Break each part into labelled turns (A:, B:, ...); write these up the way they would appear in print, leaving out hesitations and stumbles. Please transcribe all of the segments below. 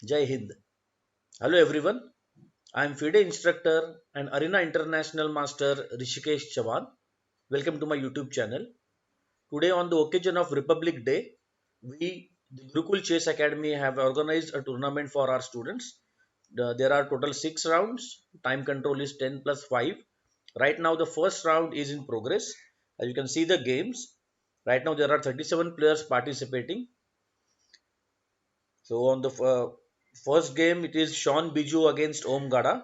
A: Jai Hind. Hello everyone. I am FIDE instructor and Arena International Master Rishikesh Chavan. Welcome to my YouTube channel. Today on the occasion of Republic Day, we, the Gurukul Chess Academy, have organized a tournament for our students. There are total 6 rounds. Time control is 10 plus 5. Right now the first round is in progress. As you can see the games. Right now there are 37 players participating. So on the first game, it is Sean Biju against Om Gada.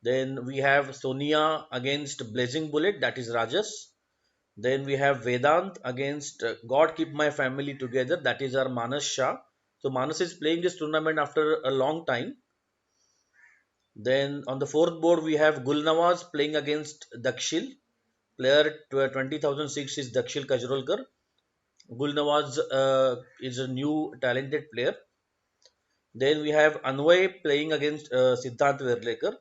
A: Then we have Sonia against Blazing Bullet, that is Rajas. Then we have Vedant against God Keep My Family Together, that is our Manas Shah. So Manas is playing this tournament after a long time. Then on the fourth board, we have Gulnawaz playing against Dakshil. Player 20,006 is Dakshil Kajrolkar. Gulnawaz is a new talented player. Then we have Anvay playing against Siddhant Verlekar.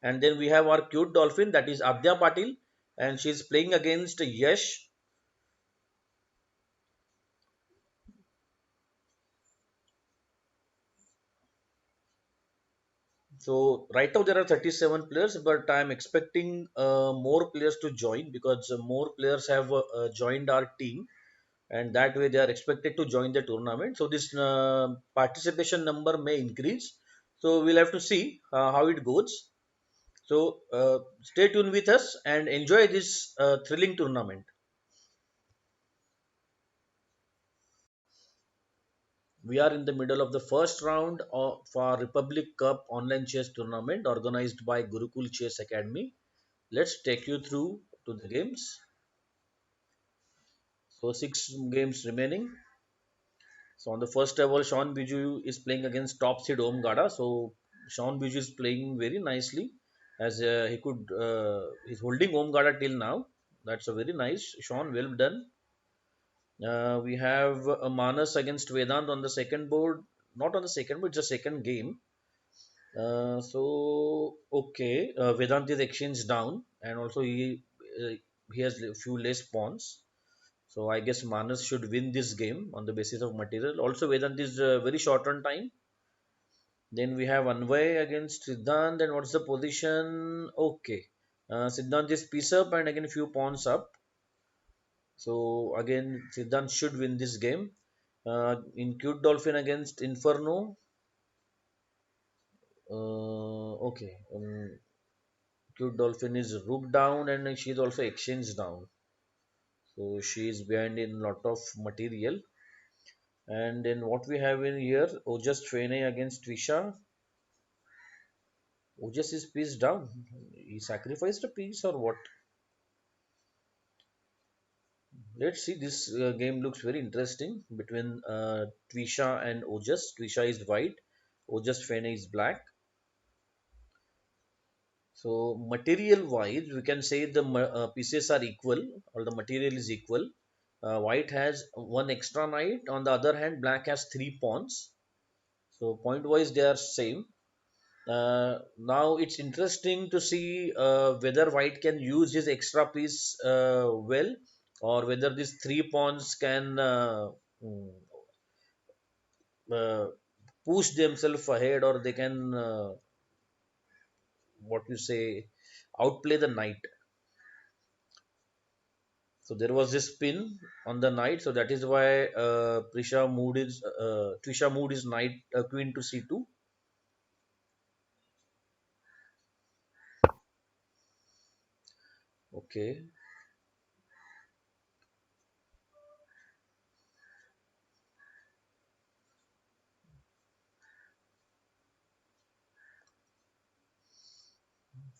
A: And then we have our cute dolphin, that is Abdya Patil, and she's playing against Yash. So right now there are 37 players, but I'm expecting more players to join because more players have joined our team, and that way they are expected to join the tournament. So this participation number may increase. So we'll have to see how it goes. So stay tuned with us and enjoy this thrilling tournament. We are in the middle of the first round of our Republic Cup online chess tournament organized by Gurukul Chess Academy. Let's take you through to the games. So 6 games remaining. So on the first level, Sean Biju is playing against top seed Om Gada. So Sean Biju is playing very nicely as he's holding Om Gada till now. That's a very nice Sean. Well done. We have Manas against Vedant on the second board. Not on the second, but it's a second game. Okay, Vedant is exchange down, and also he has a few less pawns. So I guess Manas should win this game on the basis of material. Also, Vedant is very short on time. Then we have Anvay against Siddhant. And what's the position? Okay, Siddhant is piece up and again a few pawns up. So again, Siddhant should win this game. In Cute Dolphin against Inferno. Okay. Cute Dolphin is rook down and she is also exchange down. So she is behind in lot of material. And then what we have in here, Ojas Fene against Trisha. Ojas is piece down. He sacrificed a piece or what? Let's see. This game looks very interesting between Trisha and Ojas. Trisha is white. Ojas Fene is black. So material wise, we can say the pieces are equal or the material is equal. White has one extra knight. On the other hand, black has 3 pawns. So point wise, they are same. Now it's interesting to see whether white can use his extra piece well, or whether these 3 pawns can mm, uh, push themselves ahead, or they can what you say outplay the knight. So there was this pin on the knight, so that is why Trisha moved his knight queen to c2. Okay,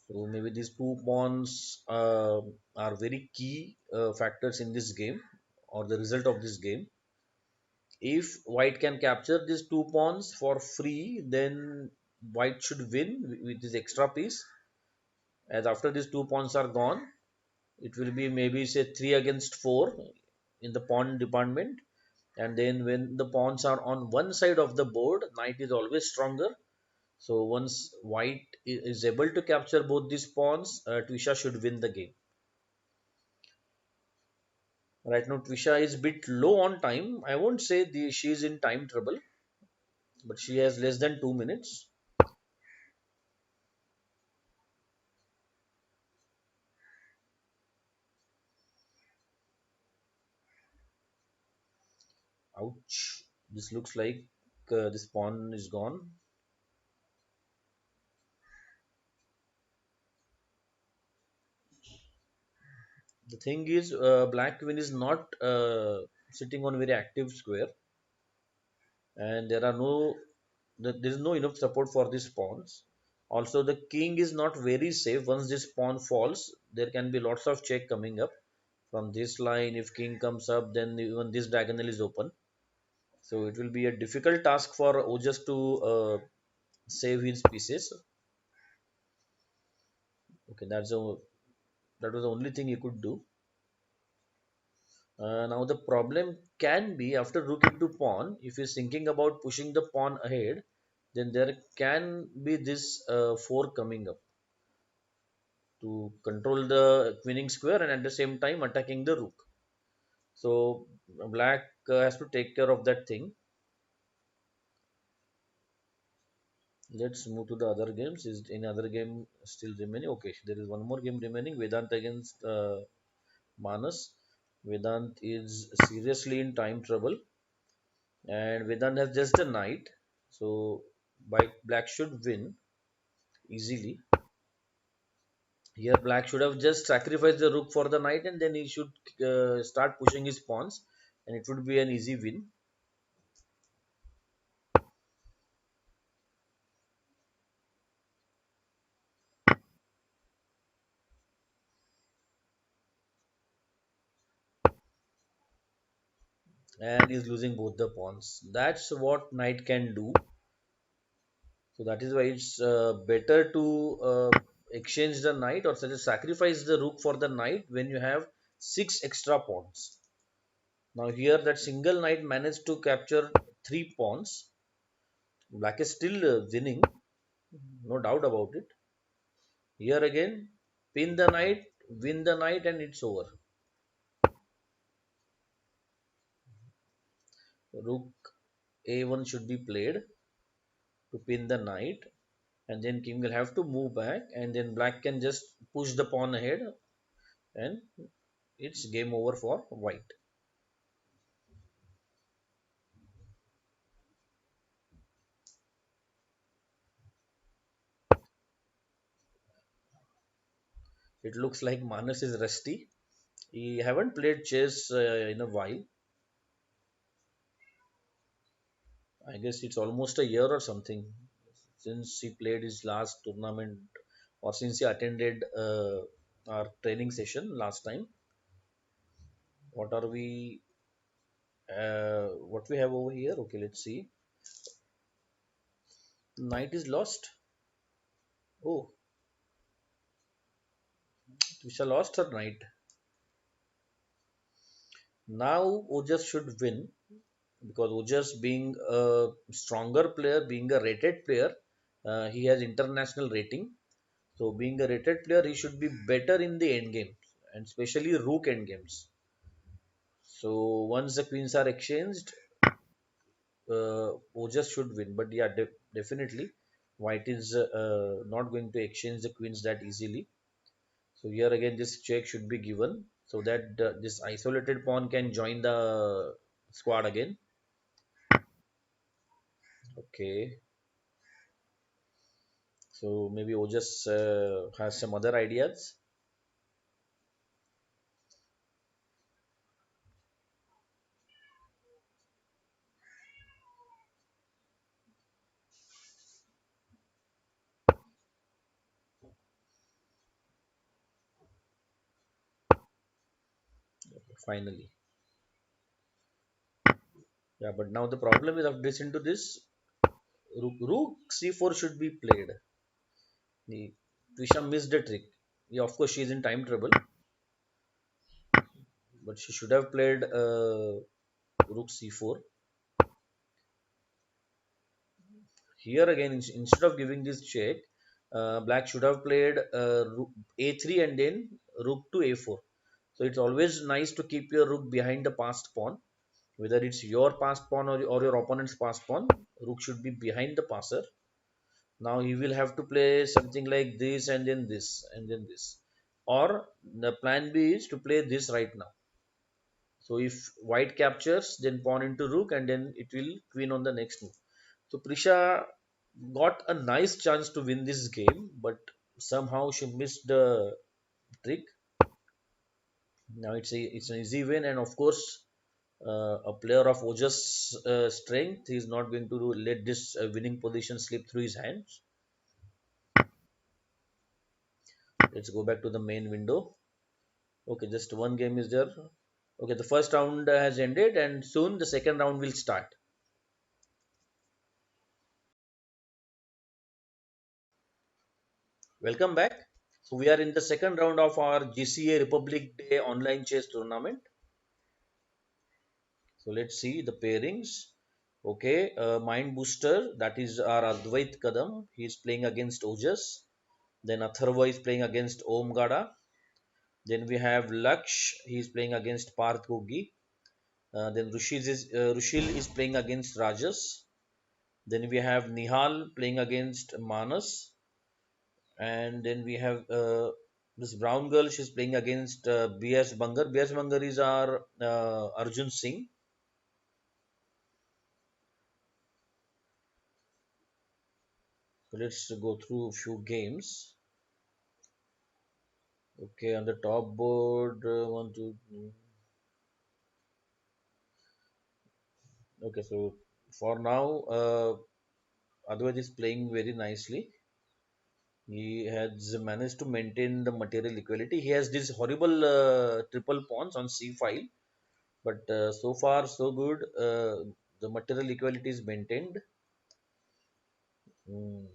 A: so maybe these 2 pawns are very key factors in this game or the result of this game. If white can capture these 2 pawns for free, then white should win with this extra piece. As after these 2 pawns are gone, it will be maybe say 3 against 4 in the pawn department. And then when the pawns are on one side of the board, knight is always stronger. So once white is able to capture both these pawns, Twisha should win the game. Right now, Twisha is a bit low on time. I won't say she is in time trouble. but she has less than 2 minutes. Ouch. This looks like this pawn is gone. The thing is, black queen is not sitting on very active square, and there is no enough support for these pawns. Also, the king is not very safe. Once this pawn falls, there can be lots of check coming up from this line. If king comes up, then even this diagonal is open. So it will be a difficult task for Ojas to save his pieces. Okay, that was the only thing he could do. Now the problem can be after rook into pawn, if he's thinking about pushing the pawn ahead, then there can be this 4 coming up to control the winning square and at the same time attacking the rook. So black has to take care of that thing. Let's move to the other games. Is any other game still remaining? Okay, there is one more game remaining. Vedant against Manas. Vedant is seriously in time trouble, and Vedant has just a knight. So black should win easily. Here, black should have just sacrificed the rook for the knight, and then he should start pushing his pawns, and it would be an easy win. And he's losing both the pawns. That's what knight can do. So that is why it's better to exchange the knight or such as sacrifice the rook for the knight when you have 6 extra pawns. Now here that single knight managed to capture 3 pawns. Black is still winning, no doubt about it. Here again, pin the knight, win the knight, and it's over. Rook a1 should be played to pin the knight, and then king will have to move back, and then black can just push the pawn ahead, and it's game over for white. It looks like Manas is rusty. He haven't played chess in a while. I guess it's almost a year or something since he played his last tournament, or since he attended our training session last time. What are we? What we have over here? Okay, let's see. Knight is lost. Oh, Trisha lost her knight. Now Ojas should win because Ojas being a stronger player, being a rated player, he has international rating. So being a rated player, he should be better in the end games and especially rook end games. So once the queens are exchanged, Ojas should win. But yeah, definitely, White is not going to exchange the queens that easily. So here again, this check should be given so that this isolated pawn can join the squad again. Okay, so maybe Ojas has some other ideas. Finally, yeah. But now the problem is of this into this rook c4 should be played. The Trisha missed the trick. Yeah, of course, she is in time trouble, but she should have played rook c4. Here again, instead of giving this check, black should have played rook a3 and then rook to a4. So it's always nice to keep your rook behind the passed pawn. whether it's your passed pawn or your opponent's passed pawn. Rook should be behind the passer. Now he will have to play something like this and then this and then this. Or the plan B is to play this right now. So if white captures, then pawn into rook and then it will queen on the next move. So Prisha got a nice chance to win this game, but somehow she missed the trick. Now it's an easy win, and of course, a player of Ojas' strength, he is not going to let this winning position slip through his hands. Let's go back to the main window. Okay, just one game is there. Okay, the first round has ended, and soon the second round will start. Welcome back. So we are in the second round of our GCA Republic Day online chess tournament. So let's see the pairings. Okay, Mind Booster, that is our Advait Kadam. He is playing against Ojas. Then Atharva is playing against Om Gada. Then we have Laksh, he is playing against Parth Gogi. Then Rushil is playing against Rajas. Then we have Nihal playing against Manas. And then we have this brown girl, she's playing against BS Bangar. BS Bangar is our Arjun Singh. So let's go through a few games. Okay, on the top board, one, two. Okay, so for now, Advait is playing very nicely. He has managed to maintain the material equality. He has these horrible triple pawns on c5, but so far so good. The material equality is maintained. Mm,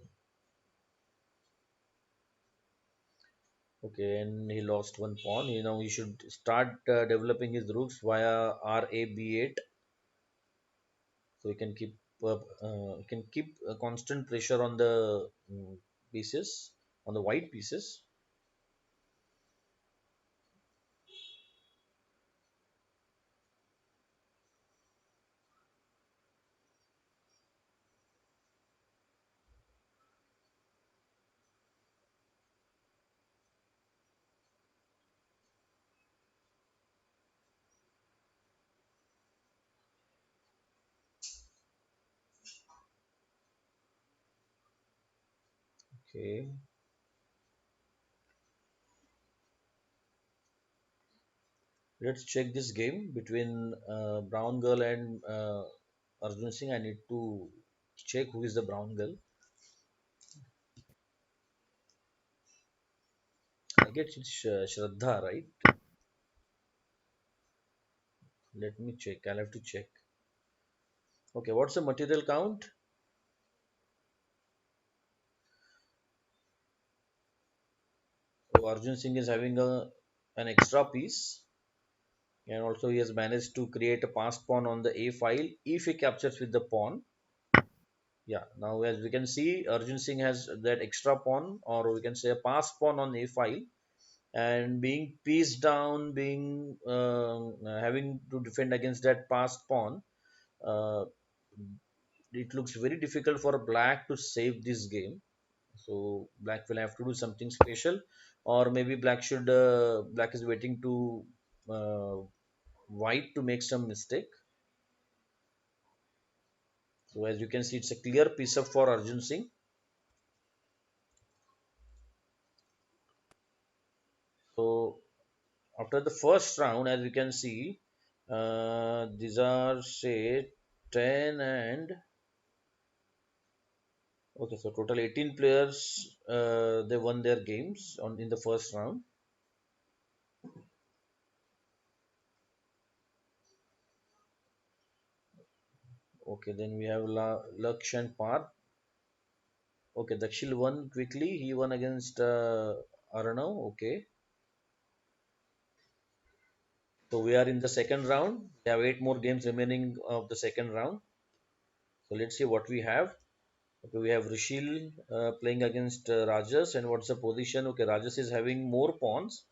A: okay, and he lost one pawn. You know, he should start developing his rooks via RAB8, so he can keep a constant pressure on the pieces, on the white pieces. Okay, let's check this game between Brown Girl and Arjun Singh. I need to check who is the brown girl. I guess it's Shraddha, right? Let me check. I'll have to check. Okay, what's the material count? So Arjun Singh is having an extra piece, and also he has managed to create a pass pawn on the A file if he captures with the pawn. Yeah, now as we can see, Arjun Singh has that extra pawn, or we can say a pass pawn on A file, and being pieced down, being having to defend against that passed pawn. Uh, it looks very difficult for black to save this game. So black will have to do something special, or maybe black is waiting to uh, white to make some mistake. So as you can see, it's a clear piece up for Arjun Singh. So after the first round, as you can see, these are say 10 and okay, so total 18 players they won their games on in the first round. Okay, then we have Laksh and Parth. Okay, Dakshil won quickly. He won against Aranav. Okay, so we are in the second round. We have eight more games remaining of the second round. So let's see what we have. Okay, we have Rishil playing against Rajas, and what's the position? Okay, Rajas is having more pawns.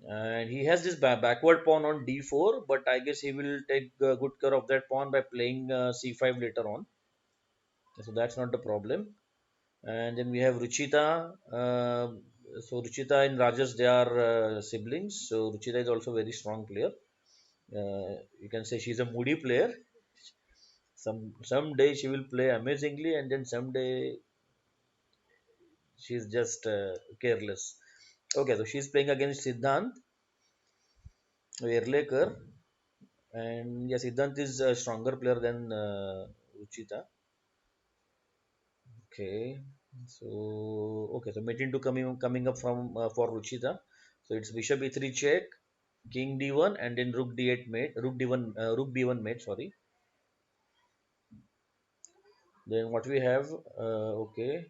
A: and he has this backward pawn on d4, but I guess he will take good care of that pawn by playing c5 later on. So that's not the problem. And then we have Ruchita. So Ruchita and Rajas, they are siblings. So Ruchita is also a very strong player. You can say she's a moody player. Some day she will play amazingly, and then someday she's just careless. Okay, so she's playing against Siddhant Yerlekar, and yes, Siddhant is a stronger player than Ruchita. Okay, so okay, so mate into coming up from for Ruchita. So it's Bishop E3 check, King D1, and then Rook D8 mate, Rook D1, Rook B1 mate. Sorry. Then what we have? Okay,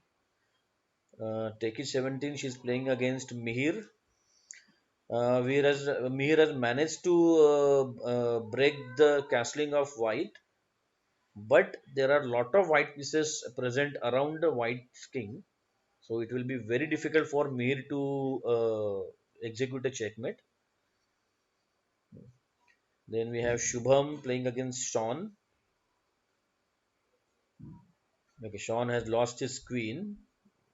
A: Take 17. She's playing against Mihir. Whereas Mihir has managed to break the castling of white, but there are a lot of white pieces present around the white king. So it will be very difficult for Mir to execute a checkmate. Then we have Shubham playing against Sean. Okay, Sean has lost his queen,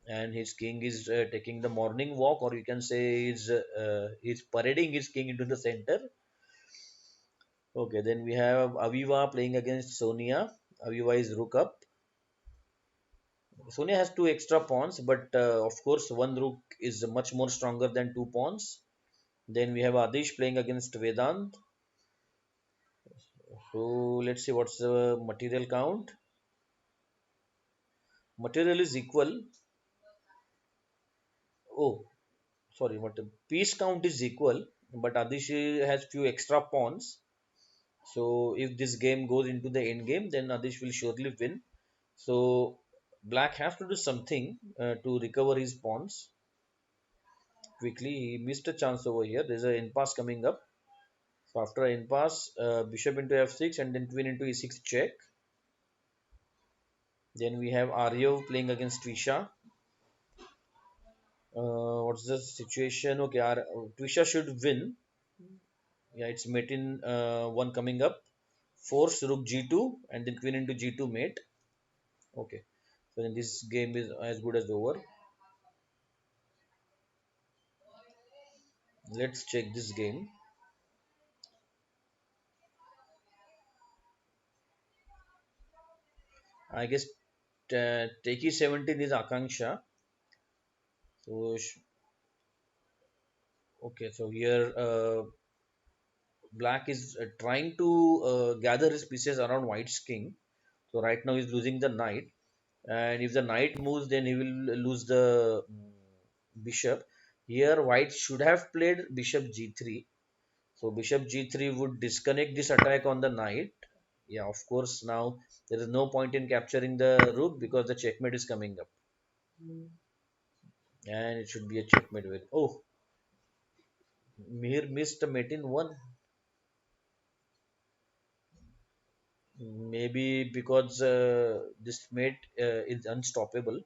A: and his king is taking the morning walk, or you can say he's parading his king into the center. Okay, then we have Aviva playing against Sonia. Aviva is rook up. Sonia has two extra pawns, but of course one rook is much more stronger than two pawns. Then we have Adish playing against Vedant. So let's see what's the material count. Material is equal. Oh, sorry, what piece count is equal, but Adish has few extra pawns. So if this game goes into the end game, then Adish will surely win. So Black has to do something to recover his pawns quickly. He missed a chance over here. There's an impasse coming up. So after impasse, bishop into f6 and then queen into e6 check. Then we have Aryav playing against Trisha. What's the situation? Okay, Trisha should win. Yeah, it's mate in one coming up. Force rook g2 and then queen into g2 mate. Okay, so then this game is as good as over. Let's check this game. I guess Teki 17 is Akanksha. So okay, so here Black is trying to gather his pieces around White's king. So right now he's losing the knight, and if the knight moves, then he will lose the bishop. Here, White should have played bishop g3. So bishop g3 would disconnect this attack on the knight. Yeah, of course. Now there is no point in capturing the rook because the checkmate is coming up, and it should be a checkmate with. Oh, Mir missed a mate in one. Maybe because this mate is unstoppable.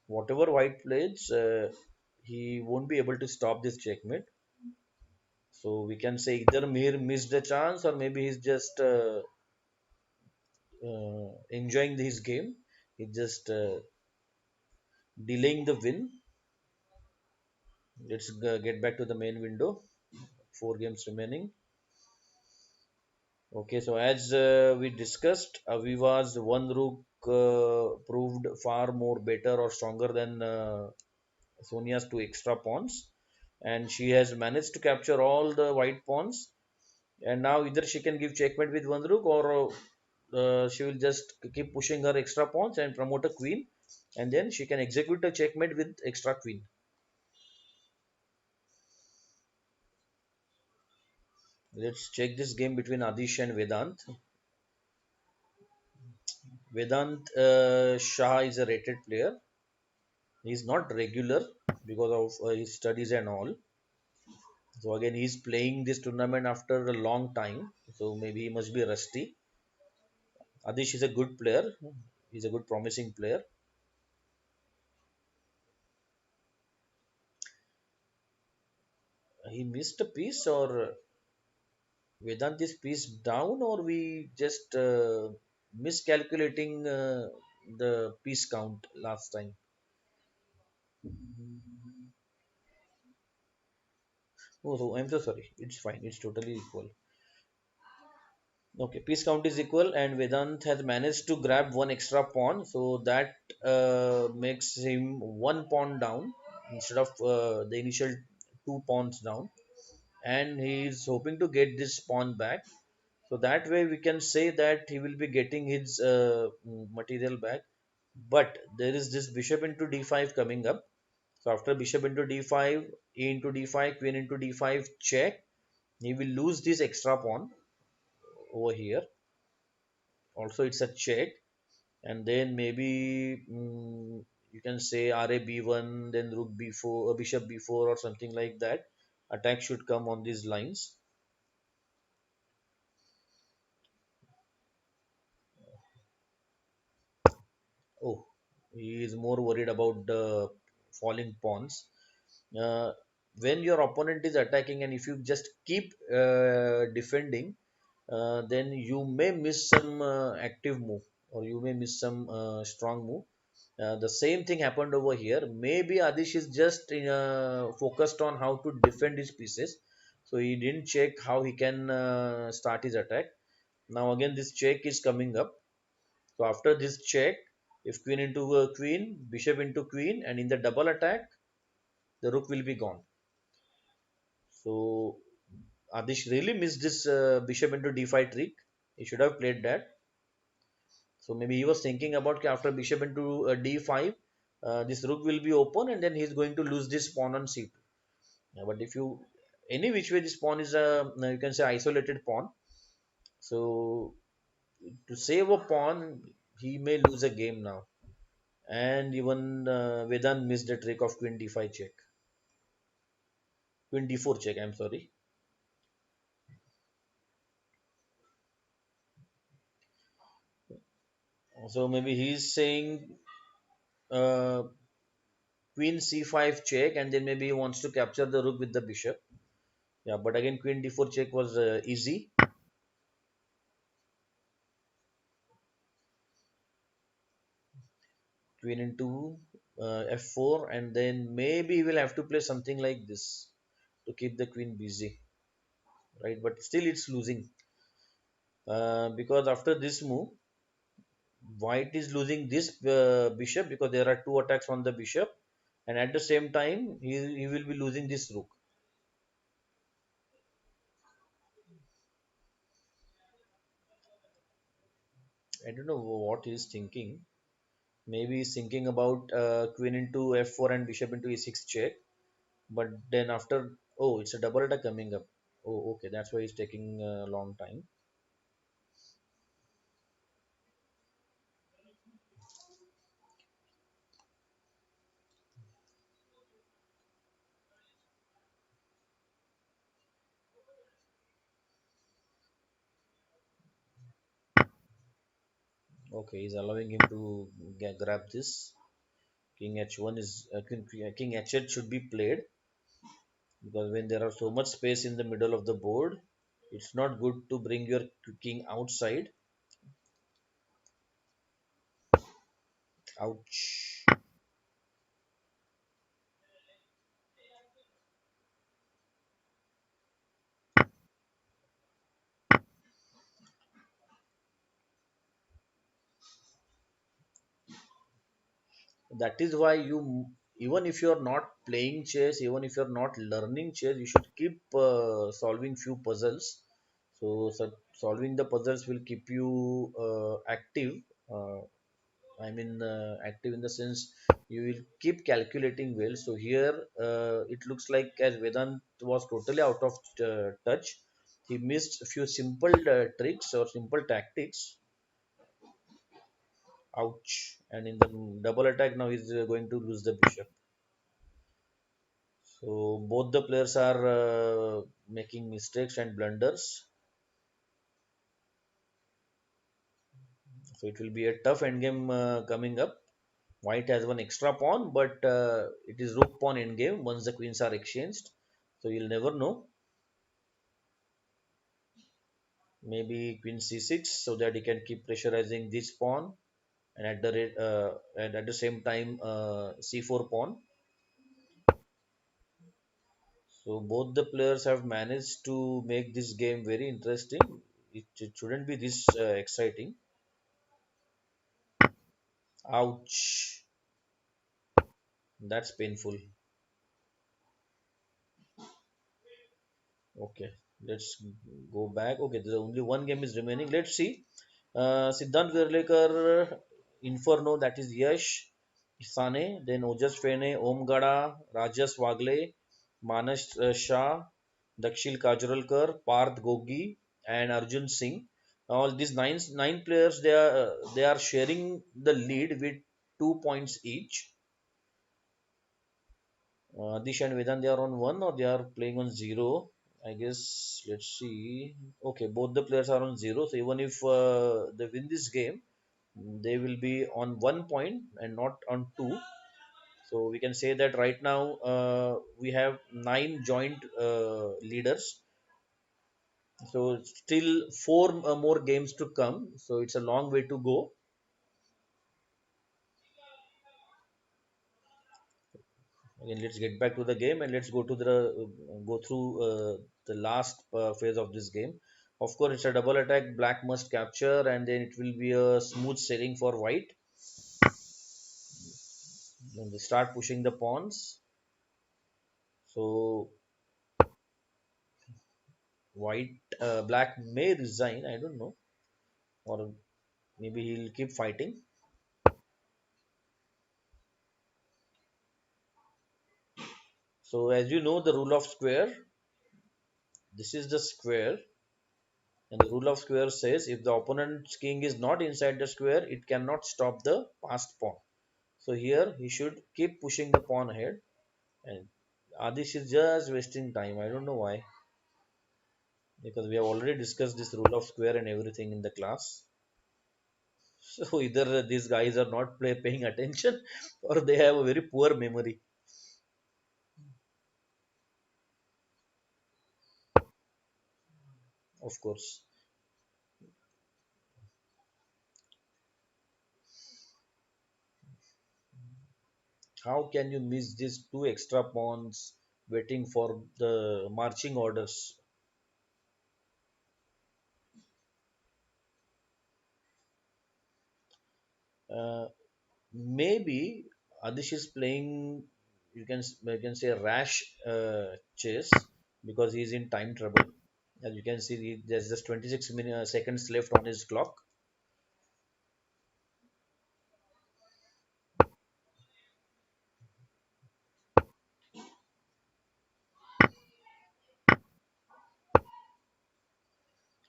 A: Whatever White plays, he won't be able to stop this checkmate. So we can say either Mir missed a chance or maybe he's just enjoying his game. He's just delaying the win. Let's get back to the main window. Four games remaining. Okay, so as we discussed, Aviva's one rook proved far more better or stronger than Sonia's two extra pawns, and she has managed to capture all the white pawns. And now either she can give checkmate with one rook, or she will just keep pushing her extra pawns and promote a queen, and then she can execute a checkmate with extra queen. Let's check this game between Adish and Vedant. Vedant Shah is a rated player. He's not regular because of his studies and all. So again, he's playing this tournament after a long time. So maybe he must be rusty. Adish is a good player. He's a good promising player. he missed a piece, or Vedant this piece down, or we just miscalculating the piece count last time. Oh, so I'm so sorry. It's fine. It's totally equal. Okay, piece count is equal, and Vedant has managed to grab one extra pawn, so that makes him one pawn down instead of the initial two pawns down, and he is hoping to get this pawn back. So that way we can say that he will be getting his material back. But there is this bishop into d5 coming up. So after bishop into d5, e into d5, queen into d5, check. He will lose this extra pawn over here. Also, it's a check, and then maybe you can say ra b1, then rook b4, bishop b4, or something like that. Attack should come on these lines. Oh, he is more worried about the falling pawns. Uh, when your opponent is attacking, and if you just keep defending, then you may miss some active move, or you may miss some strong move. The same thing happened over here. Maybe Adish is just focused on how to defend his pieces, so he didn't check how he can start his attack. Now again, this check is coming up. So after this check, if queen into queen, bishop into queen, and in the double attack, the rook will be gone. So Adish really missed this bishop into d5 trick. He should have played that. So maybe he was thinking about okay, after bishop into d5, this rook will be open, and then he's going to lose this pawn on c2. Yeah, but if you any which way this pawn is a you can say isolated pawn. So to save a pawn, he may lose a game now. And even Vedant missed the trick of queen d5 check, queen d4 check. I'm sorry. So maybe he's saying uh, queen c5 check, and then maybe he wants to capture the rook with the bishop. Yeah, but again, queen d4 check was easy. Queen into f4, and then maybe we'll have to play something like this to keep the queen busy, right? But still, it's losing because after this move, white is losing this bishop because there are two attacks on the bishop, and at the same time, he will be losing this rook. I don't know what he's thinking. Maybe he's thinking about queen into f4 and bishop into e6 check. But then after, oh, it's a double attack coming up. Oh, okay, that's why it's taking a long time. Okay, he's allowing him to grab this. King h1 is king h8 should be played because when there are so much space in the middle of the board, it's not good to bring your king outside. Ouch. That is why you, even if you're not playing chess, even if you're not learning chess, you should keep solving few puzzles. So solving the puzzles will keep you active. Uh, I mean, active in the sense you will keep calculating well. So here it looks like as Vedant was totally out of touch. He missed a few simple tricks or simple tactics. Ouch! And in the double attack now he's going to lose the bishop. So both the players are making mistakes and blunders. So it will be a tough endgame coming up. White has one extra pawn, but it is rook pawn endgame once the queens are exchanged. So you'll never know. Maybe queen c6 so that he can keep pressurizing this pawn, and at the rate, and at the same time c4 pawn. So both the players have managed to make this game very interesting. It shouldn't be this exciting. Ouch, that's painful. Okay, let's go back. Okay, there's only one game is remaining. Let's see. Siddhant Verlekar, Inferno, that is Yash, Sane, then Ojas Fene, Om Gada, Rajas Wagle, Manas Shah, Dakshil Kajrolkar, Parth Gogi, and Arjun Singh. All these nine players, they are sharing the lead with 2 points each. Dish and Vedan, they are on one, or they are playing on zero. I guess, let's see. Okay, both the players are on zero. So even if they win this game, they will be on 1 point and not on two. So we can say that right now we have nine joint leaders. So still four more games to come. So it's a long way to go. Again, let's get back to the game, and let's go through the last phase of this game. Of course, it's a double attack. Black must capture, and then it will be a smooth sailing for white. Then they start pushing the pawns. So black may resign. I don't know, or maybe he'll keep fighting. So as you know, the rule of square. This is the square, and the rule of square says if the opponent's king is not inside the square, it cannot stop the passed pawn. So here he should keep pushing the pawn ahead, and Adish is just wasting time. I don't know why, because we have already discussed this rule of square and everything in the class. So either these guys are not paying attention, or they have a very poor memory. Of course, how can you miss these two extra pawns waiting for the marching orders? Uh, Maybe Adish is playing. You can say rash chess because he's in time trouble. As you can see, there's just 26 seconds left on his clock.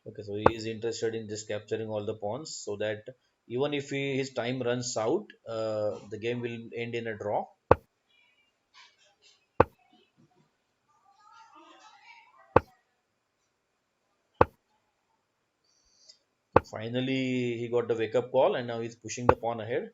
A: Okay, so he is interested in just capturing all the pawns so that even if his time runs out, the game will end in a draw. Finally, he got the wake up call, and now he's pushing the pawn ahead.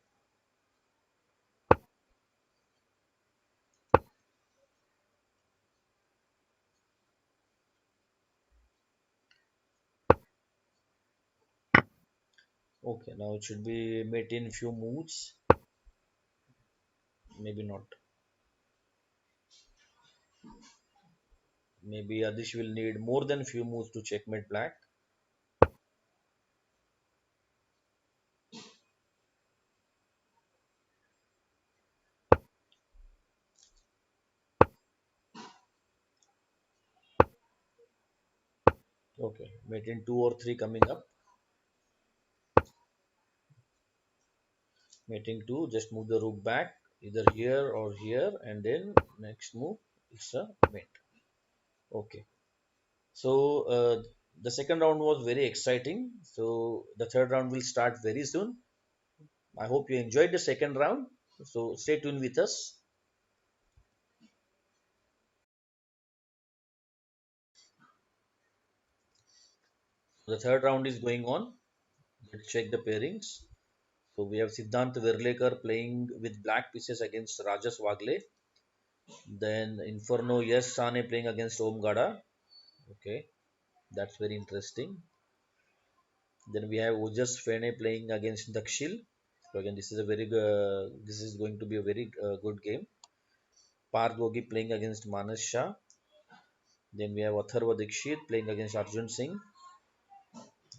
A: Okay, now it should be made in few moves. Maybe not. Maybe Adish will need more than few moves to checkmate black. Okay, mate in two or three coming up. Mating two, just move the rook back either here or here, and then next move it's a mate. Okay, so the second round was very exciting. So the third round will start very soon. I hope you enjoyed the second round. So stay tuned with us. The third round is going on. Let's check the pairings. So we have Siddhant Verlekar playing with black pieces against Rajas Wagle. Then Inferno, yes, Sane playing against Om Gada. Okay, that's very interesting. Then we have Ojas Fene playing against Dakshil. So again, this is a very this is going to be a very good game. Parth Bogi playing against Manas Shah. Then we have Atharva Dikshit playing against Arjun Singh.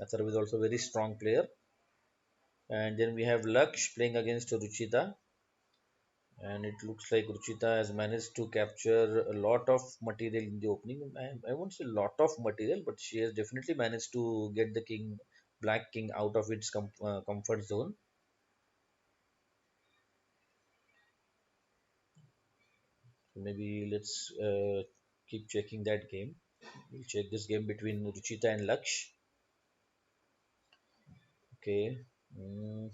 A: Atharva is also a very strong player. And then we have Laksh playing against Ruchita. And it looks like Ruchita has managed to capture a lot of material in the opening. I won't say a lot of material, but she has definitely managed to get the king, Black King, out of its comfort zone. So maybe let's keep checking that game. We'll check this game between Ruchita and Laksh. Okay. Mm,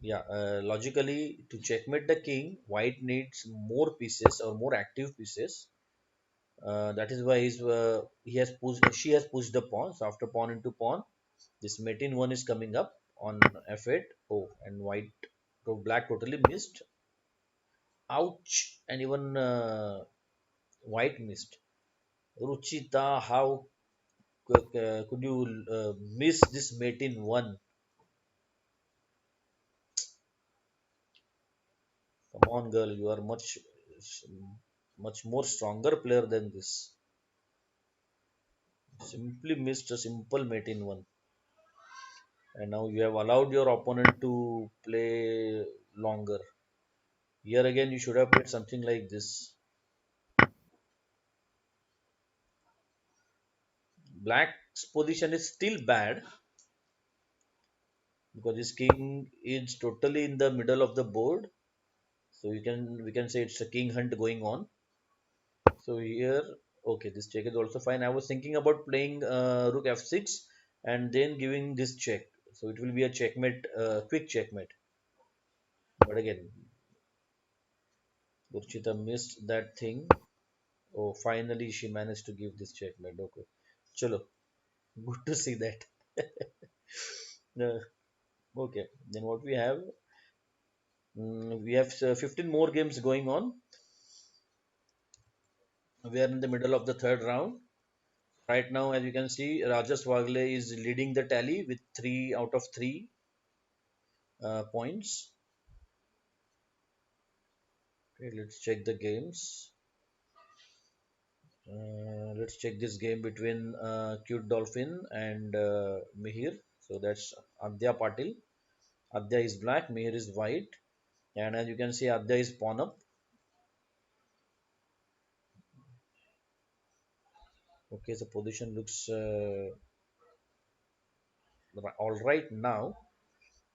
A: yeah, logically, to checkmate the king, white needs more pieces or more active pieces. That is why he has pushed. She has pushed the pawn. So after pawn into pawn, this mate in one is coming up on f8. Oh, and white, so black totally missed. Ouch! And even white missed. Ruchita, how could you miss this mate in one? Come on, girl, you are much more stronger player than this. Simply missed a simple mate in one, and now you have allowed your opponent to play longer. Here again, you should have played something like this. Black's position is still bad because his king is totally in the middle of the board. So we can say it's a king hunt going on. So here, okay, this check is also fine. I was thinking about playing rook f6 and then giving this check. So it will be a checkmate, quick checkmate. But again, Gurchita missed that thing. Oh, finally she managed to give this checkmate. Okay, chalo, good to see that. Uh, okay, then what we have? We have 15 more games going on. We are in the middle of the third round. Right now, as you can see, Rajas Wagle is leading the tally with 3 out of 3 points. Okay, let's check the games. Let's check this game between Cute Dolphin and Mihir. So that's Adya Patil. Adya is black, Mihir is white. And as you can see, Adya is pawn up. Okay, the position looks all right now.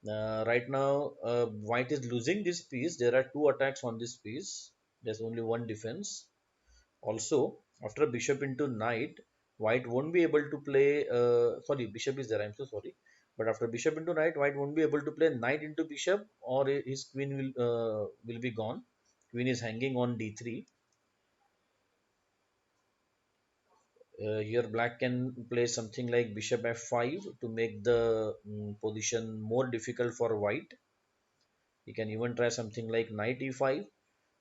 A: Right now, white is losing this piece. There are two attacks on this piece. There's only one defense. Also, after bishop into knight, white won't be able to play. Sorry, bishop is there. I'm so sorry. But after bishop into knight, white won't be able to play knight into bishop, or his queen will be gone. Queen is hanging on d3. Here, black can play something like bishop f5 to make the position more difficult for white. He can even try something like knight e5.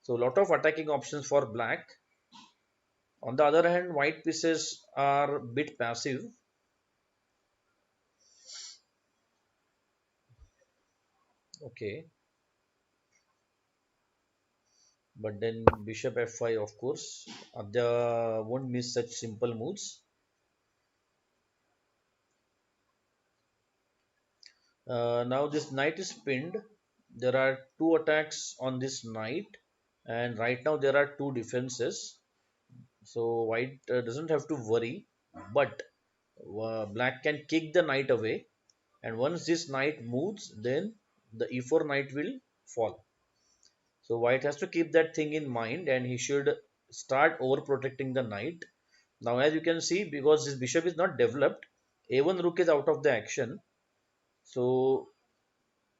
A: So, a lot of attacking options for black. On the other hand, white pieces are a bit passive. Okay, but then bishop f5, of course. Adya won't miss such simple moves. Now this knight is pinned. There are two attacks on this knight, and right now there are two defenses. So white doesn't have to worry, but black can kick the knight away, and once this knight moves, then the e4 knight will fall. So white has to keep that thing in mind, and he should start overprotecting the knight. Now, as you can see, because this bishop is not developed, a1 rook is out of the action. So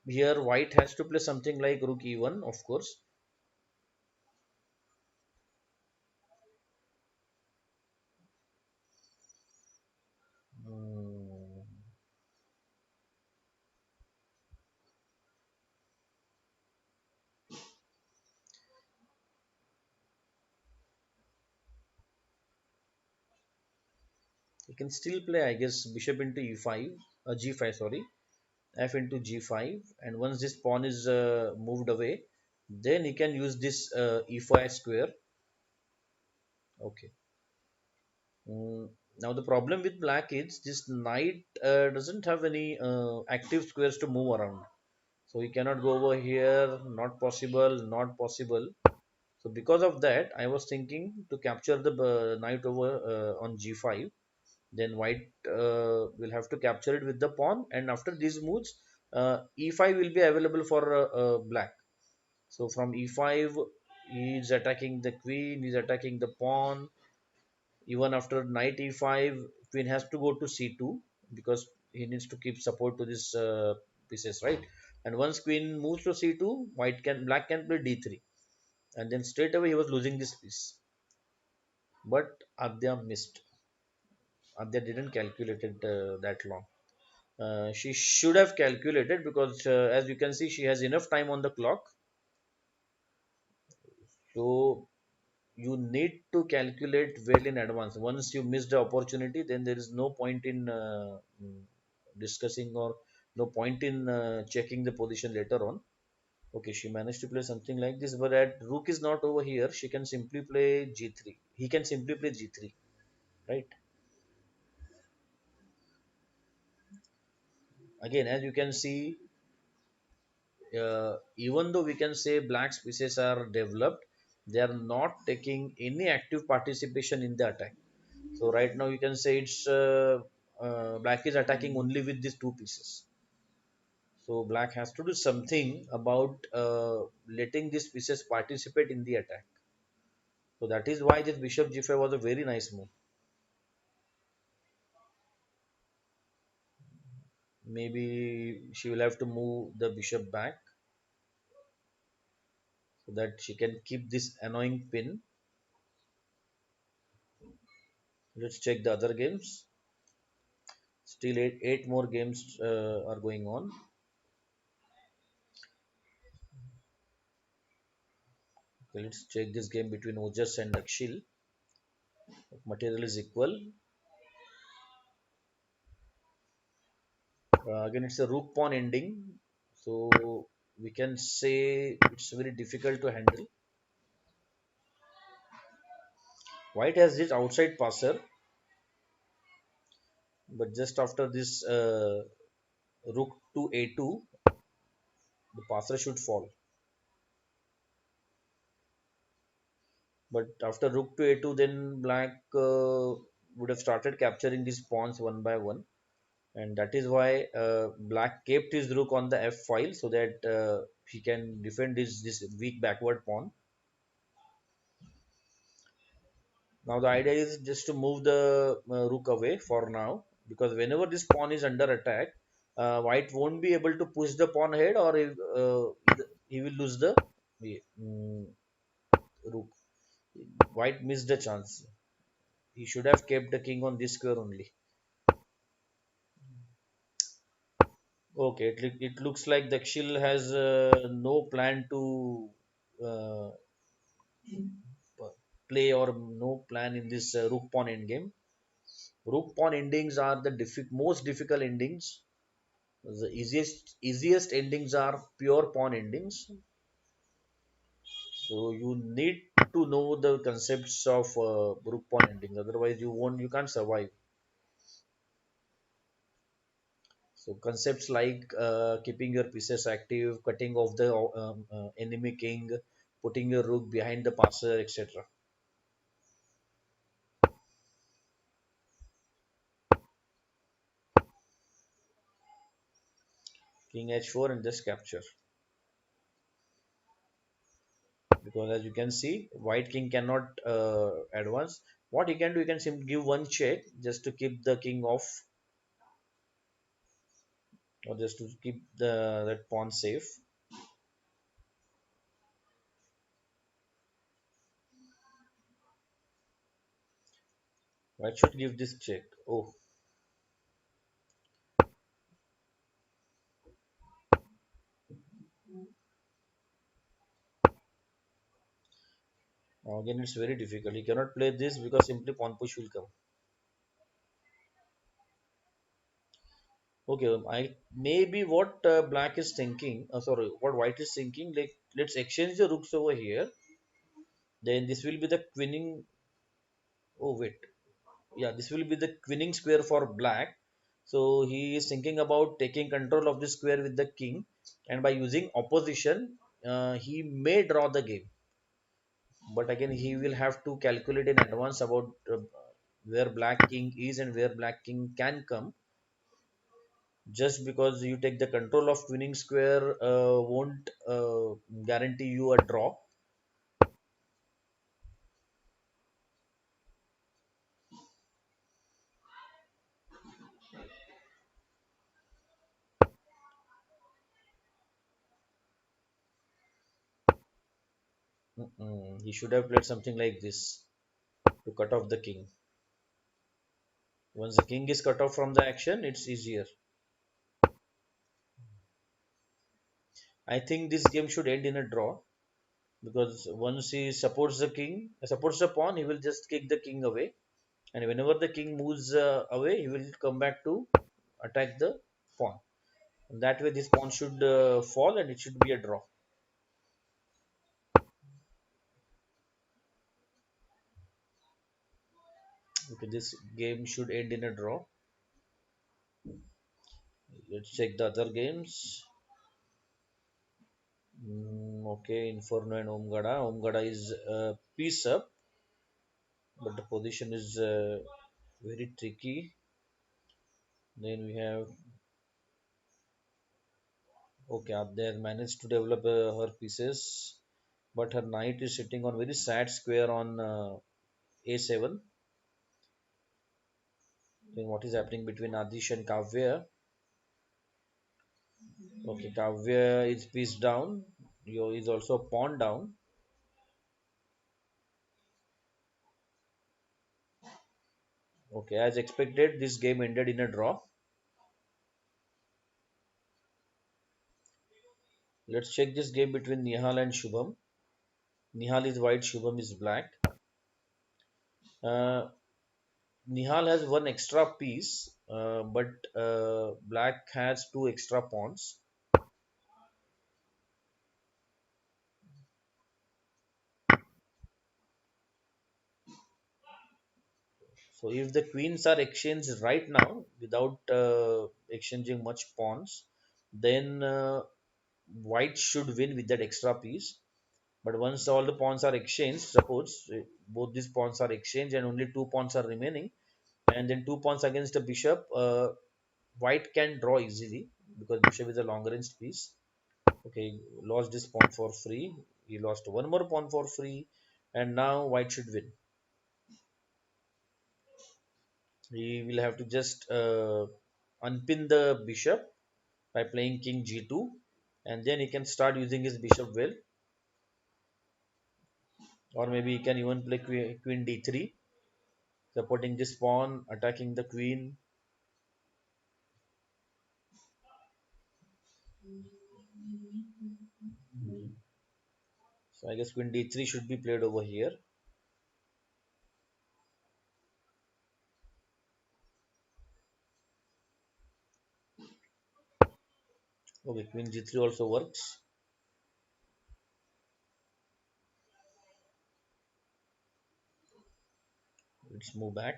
A: here white has to play something like rook e1, of course. Hmm. He can still play, I guess, bishop into e5, g5, sorry, f into g5, and once this pawn is moved away, then he can use this e5 square. Okay. Mm, Now the problem with black is this knight doesn't have any active squares to move around. So he cannot go over here, not possible, not possible. So because of that, I was thinking to capture the knight over on g5. Then white will have to capture it with the pawn, and after these moves, e5 will be available for black. So from e5, he is attacking the queen, he is attacking the pawn. Even after knight e5, queen has to go to c2 because he needs to keep support to this pieces, right? And once queen moves to c2, black can play d3, and then straight away he was losing this piece. But Adya missed. Adya didn't calculate it that long. She should have calculated because, as you can see, she has enough time on the clock. So you need to calculate well in advance. Once you miss the opportunity, then there is no point in discussing, or no point in checking the position later on. Okay, she managed to play something like this, but at rook is not over here. She can simply play g3. He can simply play g3, right? Again, as you can see, even though we can say black pieces are developed, they are not taking any active participation in the attack. So right now you can say it's black is attacking only with these two pieces. So black has to do something about letting these pieces participate in the attack. So that is why this bishop g5 was a very nice move. Maybe she will have to move the bishop back so that she can keep this annoying pin. Let's check the other games. Still eight more games are going on. Okay, let's check this game between Ojas and Akshil. Material is equal. Again, it's a rook pawn ending. So we can say it's very difficult to handle. White has this outside passer, but just after this rook to a2, the passer should fall. But after rook to a2, then black would have started capturing these pawns one by one, and that is why black kept his rook on the f file so that he can defend this weak backward pawn. Now the idea is just to move the rook away for now, because whenever this pawn is under attack, white won't be able to push the pawn ahead, or he will lose the mm, rook. White missed the chance. He should have kept the king on this square only. Okay, it looks like Dakshil has no plan to uh, play, or no plan in this rook pawn endgame. Rook pawn endings are the most difficult endings. The easiest endings are pure pawn endings. So you need to know the concepts of rook pawn endings. Otherwise, you can't survive. So concepts like keeping your pieces active, cutting off the enemy king, putting your rook behind the passer, etc. King h4 and just capture. Because as you can see, white king cannot advance. What he can do, he can simply give one check just to keep the king off, or just to keep that pawn safe. White should give this check. Oh, again it's very difficult. He cannot play this because simply pawn push will come. Okay, I maybe what black is thinking, sorry, what white is thinking, like let's exchange the rooks over here. Then this will be the queening. Oh wait, yeah, this will be the queening square for black. So he is thinking about taking control of the square with the king, and by using opposition, he may draw the game. But again, he will have to calculate in advance about where black king is and where black king can come. Just because you take the control of winning square won't guarantee you a draw. He should have played something like this to cut off the king. Once the king is cut off from the action, it's easier. I think this game should end in a draw because once he supports the king, supports the pawn, he will just kick the king away, and whenever the king moves away, he will come back to attack the pawn. And that way, this pawn should fall, and it should be a draw. Okay, this game should end in a draw. Let's check the other games. Okay, Inferno and Omgada. Omgada is piece up, but the position is very tricky. Then we have okay, they managed to develop her pieces, but her knight is sitting on very sad square on a7. Then what is happening between Adish and Kavya? Okay, Kavya is piece down. Yo is also pawn down. Okay, as expected, this game ended in a draw. Let's check this game between Nihal and Shubham. Nihal is white, Shubham is black. Uh, Nihal has one extra piece, but black has two extra pawns. So if the queens are exchanged right now without exchanging much pawns, then white should win with that extra piece. But once all the pawns are exchanged, suppose both these pawns are exchanged and only two pawns are remaining, and then two pawns against a bishop, white can draw easily because bishop is a long range piece. Okay, lost this pawn for free. He lost one more pawn for free, and now white should win. He will have to just unpin the bishop by playing king g2, and then he can start using his bishop well, or maybe he can even play queen d3, supporting this pawn, attacking the queen. So I guess queen d3 should be played over here. Okay, queen g3 also works. Let's move back.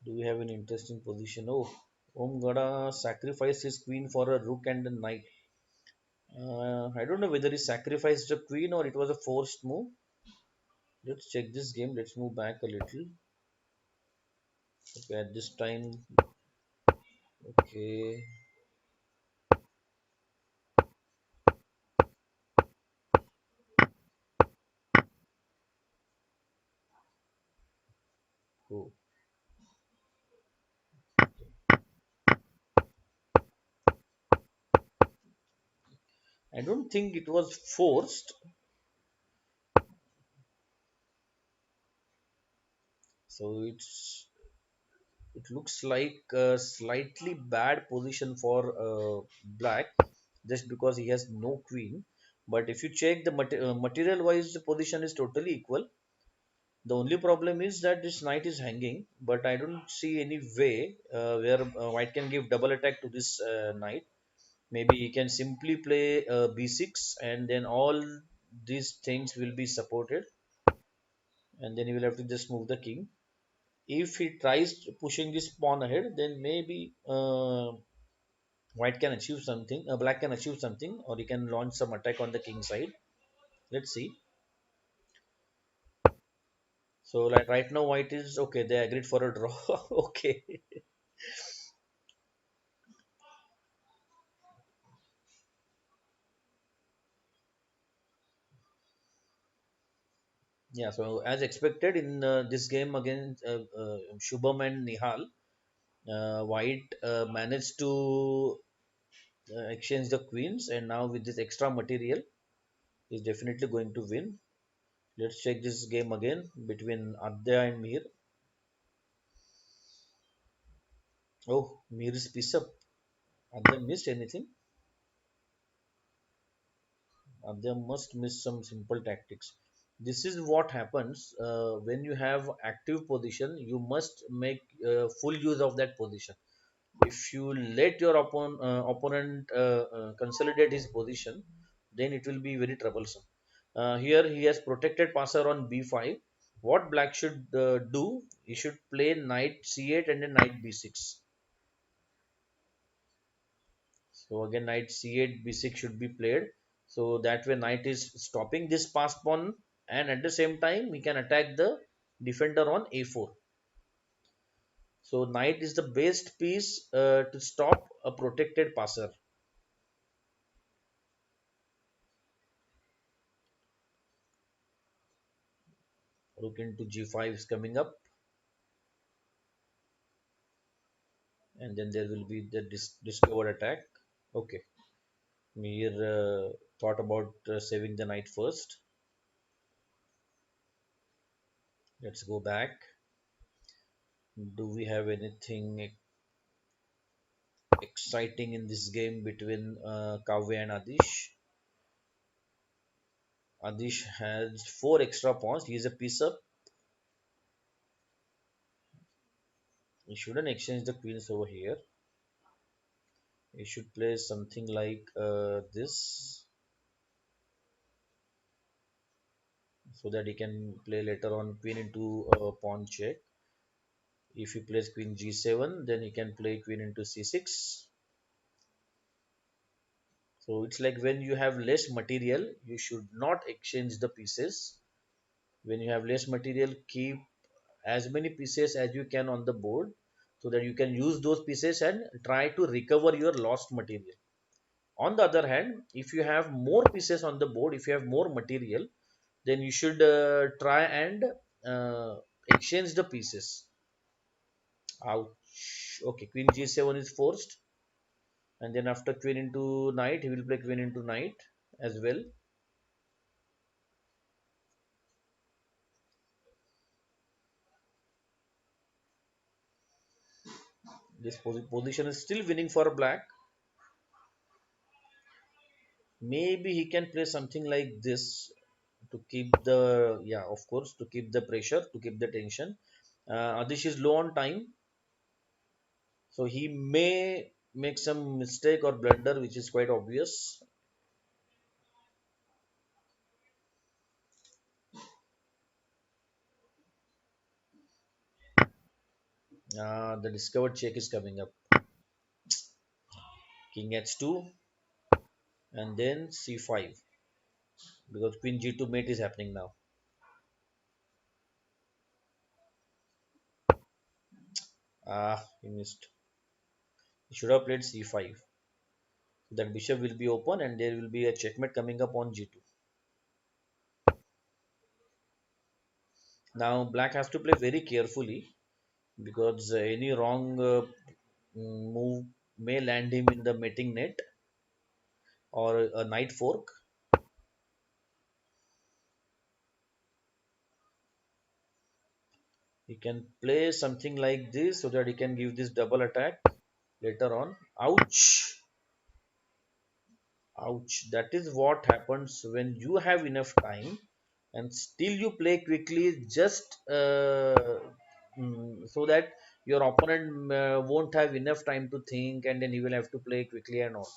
A: Do we have an interesting position? Oh, Om gonna sacrifice his queen for a rook and a knight. I don't know whether he sacrificed the queen or it was a forced move. Let's check this game. Let's move back a little. Okay, at this time, okay. Oh, I don't think it was forced. So it looks like a slightly bad position for black just because he has no queen. But if you check the material wise, the position is totally equal. The only problem is that this knight is hanging, but I don't see any way where white can give double attack to this knight. Maybe he can simply play b6, and then all these things will be supported, and then he will have to just move the king. If he tries pushing this pawn ahead, then maybe white can achieve something, black can achieve something, or he can launch some attack on the king side. Let's see. So like right now, white is okay. They agreed for a draw. Okay. Yeah. So as expected in this game against Shubham and Nihal, white managed to exchange the queens, and now with this extra material, he's definitely going to win. Let's check this game again between Adya and Mir. Oh, Mir is piece up. Adya missed anything? They must miss some simple tactics. This is what happens when you have active position. You must make full use of that position. If you let your opponent consolidate his position, then it will be very troublesome. Here he has protected passer on b5. What black should do? He should play knight c8 and then knight b6. So again, knight c8, b6 should be played. So that way, knight is stopping this passed pawn, and at the same time, we can attack the defender on a4. So knight is the best piece to stop a protected passer. Rook into g5 is coming up, and then there will be the discovered attack. Okay, Mir thought about saving the knight first. Let's go back. Do we have anything exciting in this game between Kavya and Adish? Adish has four extra pawns. He is a piece up. He shouldn't exchange the queens over here. He should play something like this, so that he can play later on queen into pawn check. If he plays queen g7, then he can play queen into c6. So it's like when you have less material, you should not exchange the pieces. When you have less material, keep as many pieces as you can on the board, so that you can use those pieces and try to recover your lost material. On the other hand, if you have more pieces on the board, if you have more material, then you should try and uh, exchange the pieces. Ouch. Okay, queen g7 is forced, and then after queen into knight, he will play queen into knight as well. This position is still winning for black. Maybe he can play something like this to keep the, yeah, of course, to keep the pressure, to keep the tension. Adish is low on time, so he may make some mistake or blunder, which is quite obvious. The discovered check is coming up. King h2, and then c5, because queen g2 mate is happening now. He missed. He should have played c5. So that bishop will be open, and there will be a checkmate coming up on g2. Now black has to play very carefully, because any wrong move may land him in the mating net or a knight fork. He can play something like this, so that he can give this double attack later on. Ouch! Ouch! That is what happens when you have enough time. and still you play quickly, just so that your opponent won't have enough time to think, and then you will have to play quickly and all.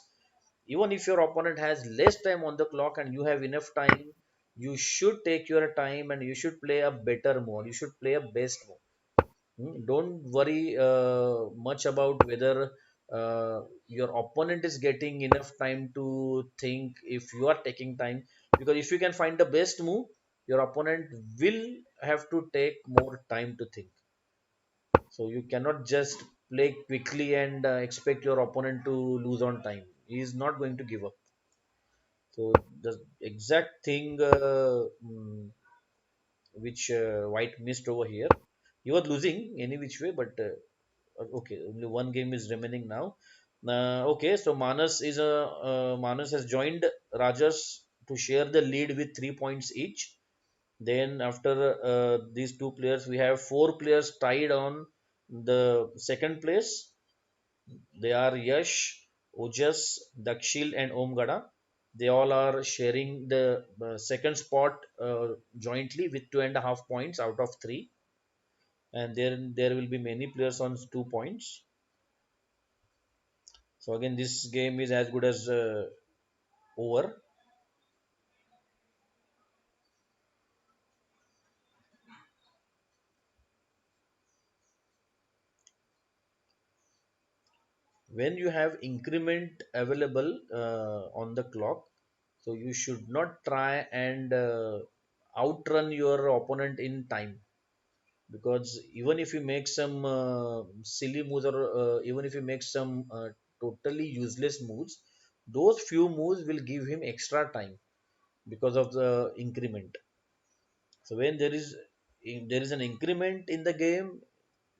A: Even if your opponent has less time on the clock and you have enough time, you should take your time and you should play a better mode, you should play a best mode. Don't worry much about whether your opponent is getting enough time to think if you are taking time, because if you can find the best move, your opponent will have to take more time to think. So you cannot just play quickly and expect your opponent to lose on time. He is not going to give up. So the exact thing which White missed over here, he was losing any which way, but okay, only one game is remaining now. Okay, so Manas has joined Rajas to share the lead with 3 points each. Then after these two players, we have four players tied on the second place. They are Yash, Ojas, Dakshil, and Omgada. They all are sharing the second spot jointly with 2.5 points out of three. And there will be many players on 2 points. So again, this game is as good as over. When you have increment available on the clock, so you should not try and outrun your opponent in time, because even if you make some silly moves, or even if you make some totally useless moves, those few moves will give him extra time because of the increment. So when there is an increment in the game,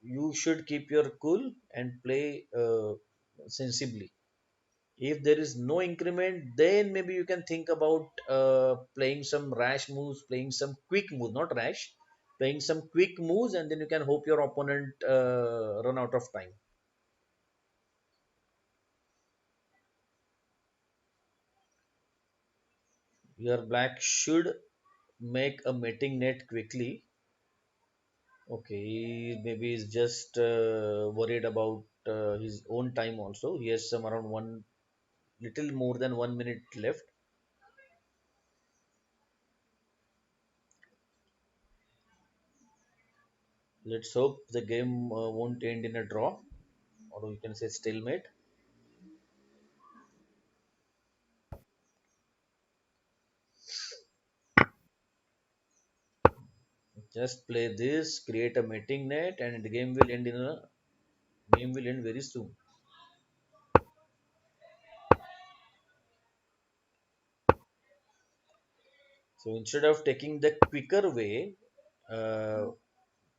A: you should keep your cool and play sensibly. If there is no increment, then maybe you can think about playing some rash moves, playing some quick moves, not rash, playing some quick moves, and then you can hope your opponent run out of time. Your black should make a mating net quickly. Okay, maybe he's just worried about his own time also. He has some around one, little more than 1 minute left. Let's hope the game won't end in a draw, or you can say stalemate. Just play this, create a mating net, and the game will end very soon. So instead of taking the quicker way, uh,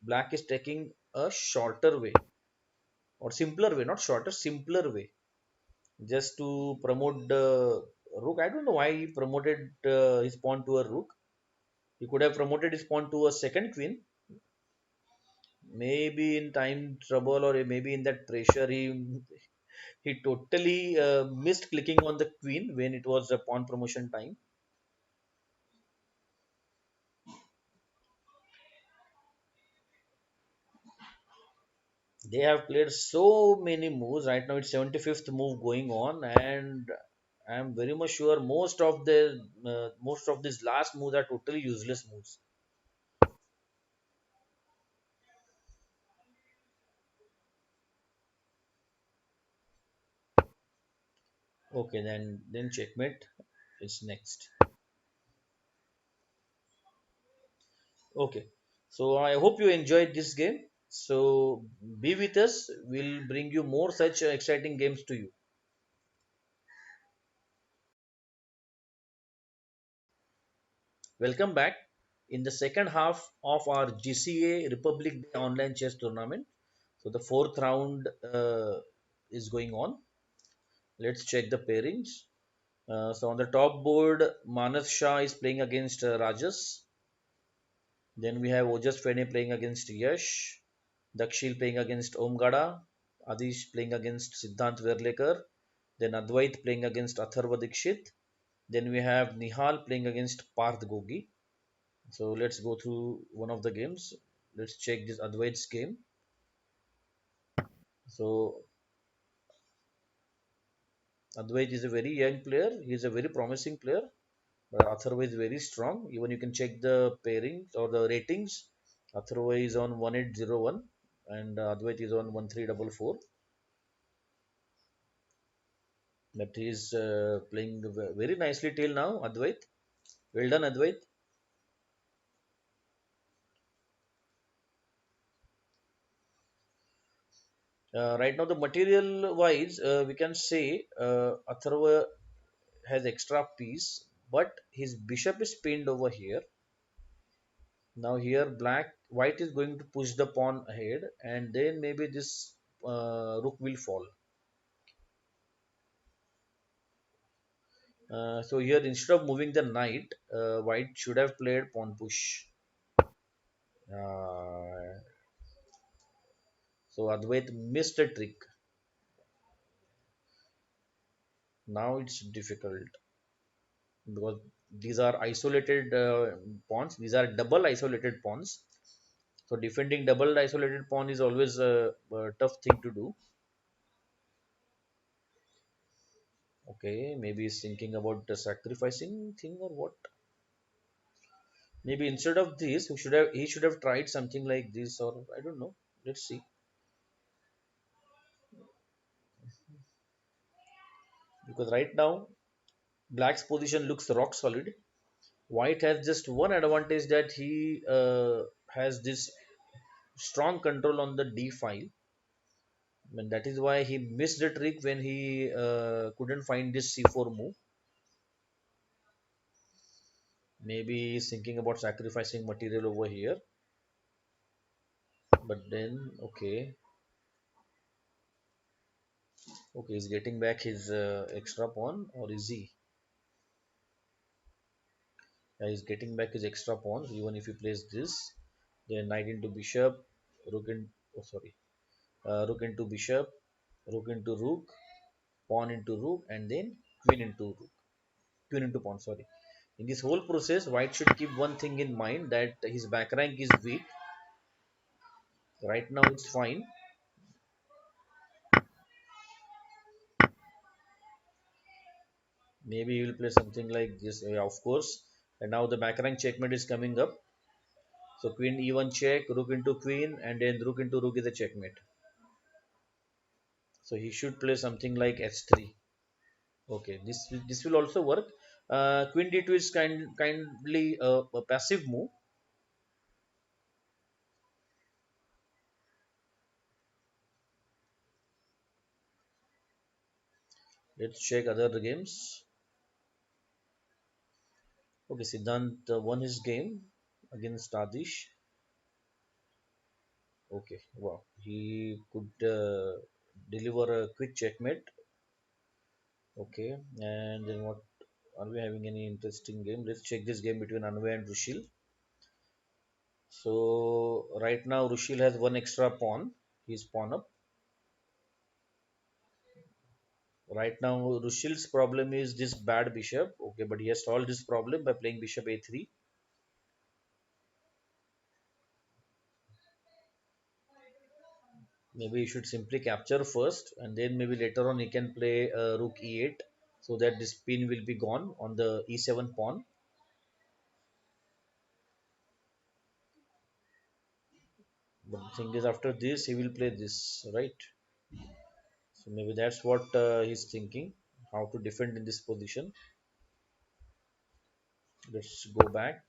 A: black is taking a shorter way, or simpler way, not shorter, simpler way, just to promote the rook. I don't know why he promoted his pawn to a rook. He could have promoted his pawn to a second queen. Maybe in time trouble, or maybe in that pressure, he totally missed clicking on the queen when it was a pawn promotion time. They have played so many moves. Right now, it's 75th move going on, and I'm very much sure most of these last moves are totally useless moves. Okay, then checkmate is next. Okay, so I hope you enjoyed this game. So be with us. We'll bring you more such exciting games to you. Welcome back. In the second half of our GCA Republic Day online chess tournament, so the fourth round is going on. Let's check the pairings. So on the top board, Manas Shah is playing against Rajas. Then we have Ojas Fene playing against Yash. Dakshil playing against Omgada. Adish playing against Siddhant Verlekar. Then Advait playing against Atharva Dikshit. Then we have Nihal playing against Parth Gogi. So let's go through one of the games. Let's check this Advait's game. So Advait is a very young player. He is a very promising player. But Atharva is very strong. Even you can check the pairings or the ratings. Atharva is on 1801 and Advait is on 1344. But he is playing very nicely till now, Advait. Well done, Advait. Right now, the material wise, we can say Atharva has extra piece, but his bishop is pinned over here. Now here white is going to push the pawn ahead, and then maybe this rook will fall. So here instead of moving the knight, white should have played pawn push. Uh, so Advait missed a trick. Now it's difficult because these are isolated pawns. These are double isolated pawns. So defending double isolated pawn is always a tough thing to do. Okay, maybe he's thinking about the sacrificing thing or what? Maybe instead of this, he should have tried something like this or I don't know. Let's see. Because right now black's position looks rock solid. White has just one advantage that he has this strong control on the d file, and that is why he missed the trick when he couldn't find this c4 move. Maybe he's thinking about sacrificing material over here, but then okay, he's getting back his extra pawn, or is he? Yeah, he's getting back his extra pawn. Even if he plays this, then knight into bishop, rook in. Oh, sorry, rook into bishop, rook into rook, pawn into rook, and then queen into rook, queen into pawn. Sorry. In this whole process, white should keep one thing in mind that his back rank is weak. Right now, it's fine. Maybe he will play something like this, of course. And now the back rank checkmate is coming up. So queen e1 check, rook into queen, and then rook into rook is a checkmate. So he should play something like h3. Okay, this will also work. Queen d2 is kindly a passive move. Let's check other games. Okay, Siddhant won his game against Adish. Okay, wow, he could deliver a quick checkmate. Okay, and then what? Are we having any interesting game? Let's check this game between Anvay and Rushil. So right now Rushil has one extra pawn. He's pawn up. Right now Rushil's problem is this bad bishop. Okay, but he has solved this problem by playing bishop a3. Maybe he should simply capture first, and then maybe later on he can play rook e8, so that this pin will be gone on the e7 pawn. But the thing is, after this he will play this, right? So maybe that's what he's thinking, how to defend in this position. Let's go back.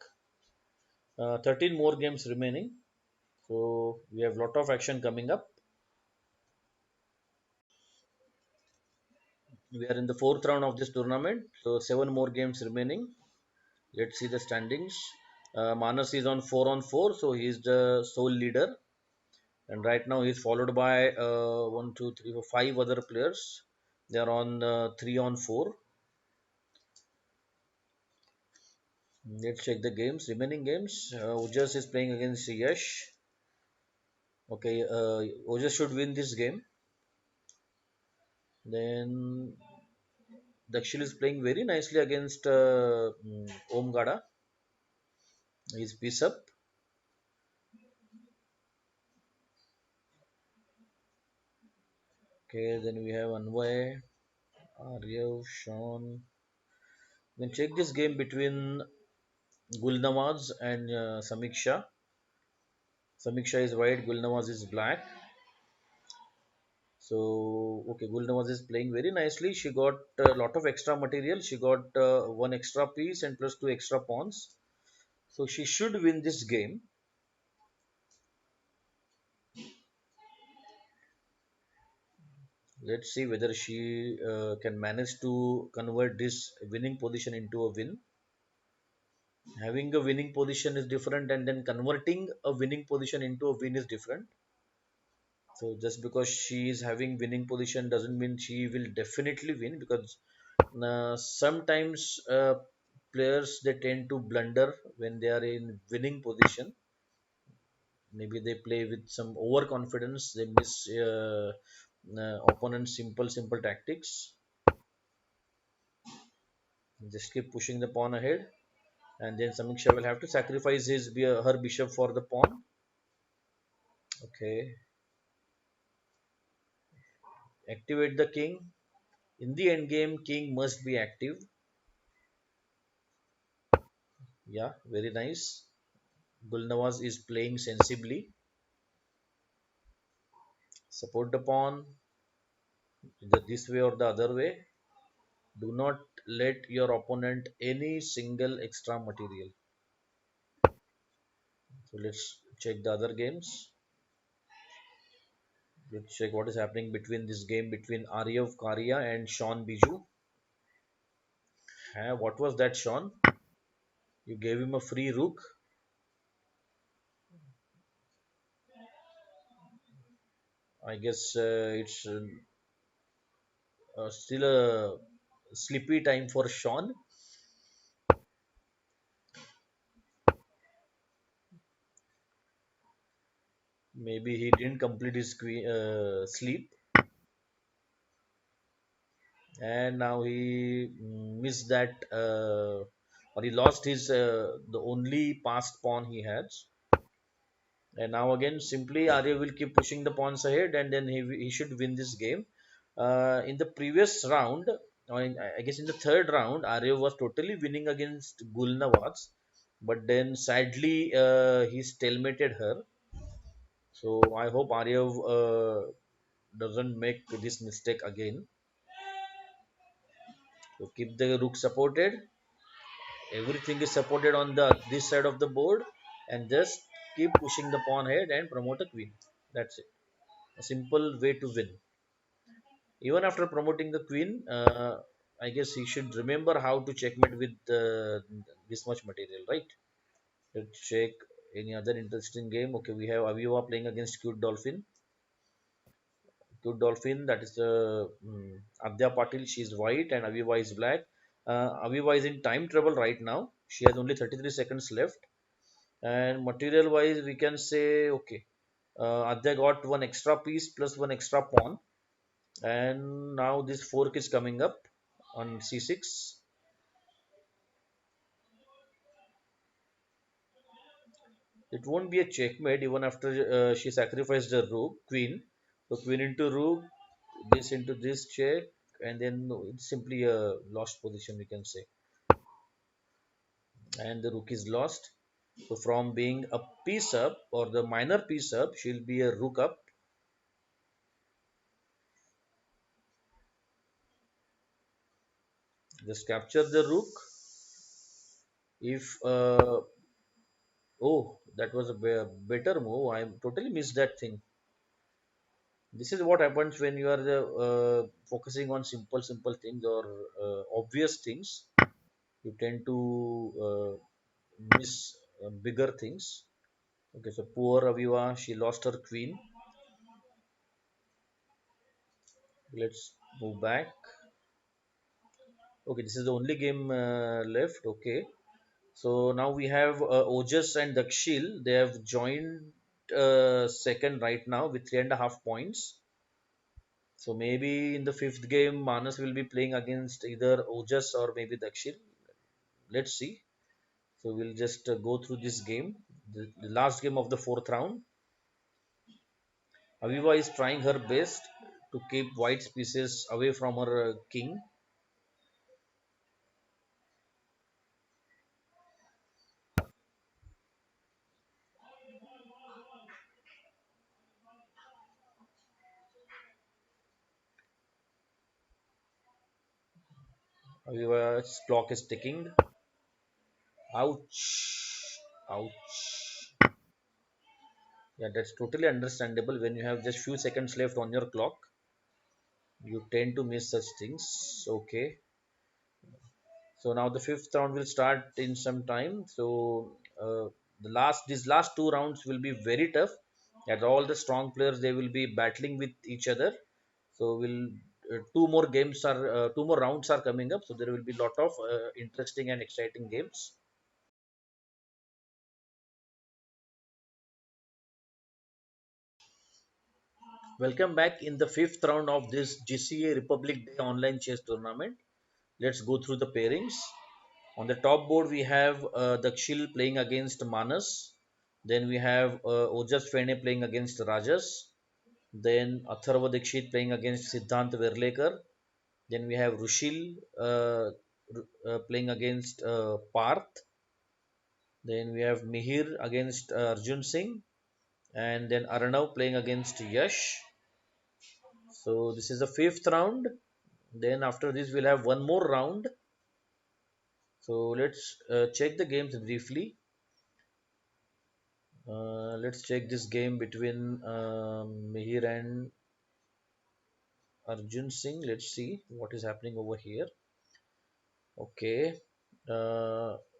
A: 13 more games remaining. So we have lot of action coming up. We are in the fourth round of this tournament. So seven more games remaining. Let's see the standings. Manas is on 4 on 4, so he is the sole leader. And right now he's followed by one, two, three, four, five other players. They are on 3 on 4. Let's check the games. Remaining games. Ojas is playing against Yash. Okay, Ojas should win this game. Then Dakshil is playing very nicely against Om Gada. His piece up. Okay, then we have Anvay, Aryav, Sean. Then check this game between Gulnawaz and Samiksha. Samiksha is white, Gulnawaz is black. So, okay, Gulnawaz is playing very nicely. She got a lot of extra material. She got one extra piece and plus two extra pawns. So, she should win this game. Let's see whether she can manage to convert this winning position into a win. Having a winning position is different, and then converting a winning position into a win is different. So just because she is having winning position doesn't mean she will definitely win, because sometimes players they tend to blunder when they are in winning position. Maybe they play with some overconfidence. They miss opponent's simple tactics. Just keep pushing the pawn ahead, and then Samiksha will have to sacrifice her bishop for the pawn. Okay, activate the king. In the end game, king must be active. Yeah, very nice. Gulnawaz is playing sensibly. Support the pawn either this way or the other way. Do not let your opponent any single extra material. So let's check the other games. Let's check what is happening between this game between Aryav Karia and Sean Biju. What was that, Sean? You gave him a free rook. I guess it's still a sleepy time for Sean. Maybe he didn't complete his sleep, and now he missed that, or he lost his the only passed pawn he has. And now again, simply Arya will keep pushing the pawns ahead, and then he should win this game. In the previous round, I guess in the third round, Arya was totally winning against Gulnawaz, but then sadly he stalemated her. So I hope Arya doesn't make this mistake again. So keep the rook supported. Everything is supported on the this side of the board, and just keep pushing the pawn ahead and promote a queen. That's it. A simple way to win. Even after promoting the queen, I guess he should remember how to checkmate with this much material, right? Let's check any other interesting game. Okay, we have Aviva playing against Cute Dolphin. Cute Dolphin, that is Adya Patil. She is white and Aviva is black. Aviva is in time trouble right now. She has only 33 seconds left. And material wise, we can say okay. Adya got one extra piece plus one extra pawn, and now this fork is coming up on c6. It won't be a checkmate even after she sacrificed the rook queen. So queen into rook, this into this check, and then no, it's simply a lost position, we can say, and the rook is lost. So from being a piece up or the minor piece up, she'll be a rook up. Just capture the rook. If oh, that was a better move. I totally missed that thing. This is what happens when you are focusing on simple things or obvious things. You tend to miss bigger things. Okay, so poor Aviva, she lost her queen. Let's move back. Okay, this is the only game left. Okay, so now we have Ojas and Dakshil. They have joined second right now with 3.5 points. So maybe in the fifth game, Manas will be playing against either Ojas or maybe Dakshil. Let's see. So we'll just go through this game, the last game of the fourth round. Aviva is trying her best to keep white's pieces away from her king. Aviva's clock is ticking. Ouch. Ouch. Yeah, that's totally understandable. When you have just few seconds left on your clock, you tend to miss such things. Okay. So now the fifth round will start in some time. So these last two rounds will be very tough. As all the strong players, they will be battling with each other. So we'll two more rounds are coming up. So there will be lot of interesting and exciting games. Welcome back in the fifth round of this GCA Republic Day online chess tournament. Let's go through the pairings. On the top board, we have Dakshil playing against Manas. Then we have Ojas Fene playing against Rajas. Then Atharva Dikshit playing against Siddhant Verlekar. Then we have Rushil playing against Parth. Then we have Mihir against Arjun Singh. And then Aranav playing against Yash. So this is the fifth round. Then after this, we'll have one more round. So let's check the games briefly. Let's check this game between Mihir and Arjun Singh. Let's see what is happening over here. Okay.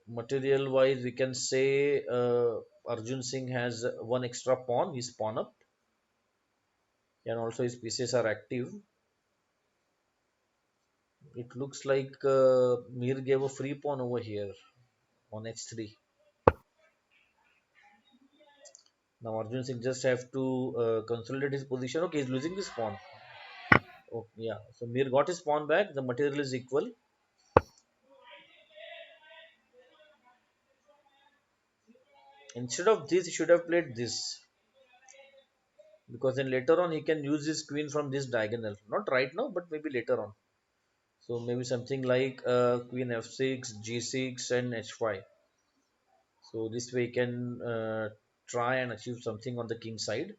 A: Material wise, we can say Arjun Singh has one extra pawn, his pawn up, and also his pieces are active. It looks like Mir gave a free pawn over here on h3. Now Arjun Singh just have to consolidate his position. Okay, he's losing this pawn. Oh, yeah. So Mir got his pawn back. The material is equal. Instead of this, he should have played this, because then later on he can use his queen from this diagonal. Not right now, but maybe later on. So maybe something like queen f6, g6, and h5. So this way he can try and achieve something on the king side.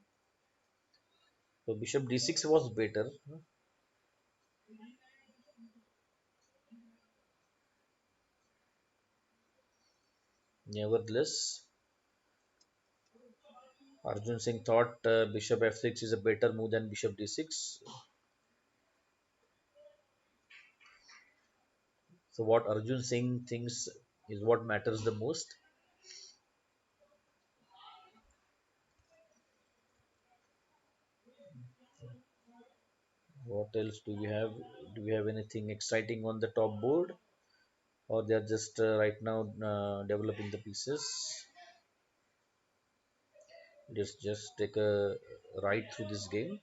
A: So bishop d6 was better. Nevertheless, Arjun Singh thought bishop f6 is a better move than bishop d6. So what Arjun Singh thinks is what matters the most. What else do we have? Do we have anything exciting on the top board, or they are just right now developing the pieces? Just take a ride through this game.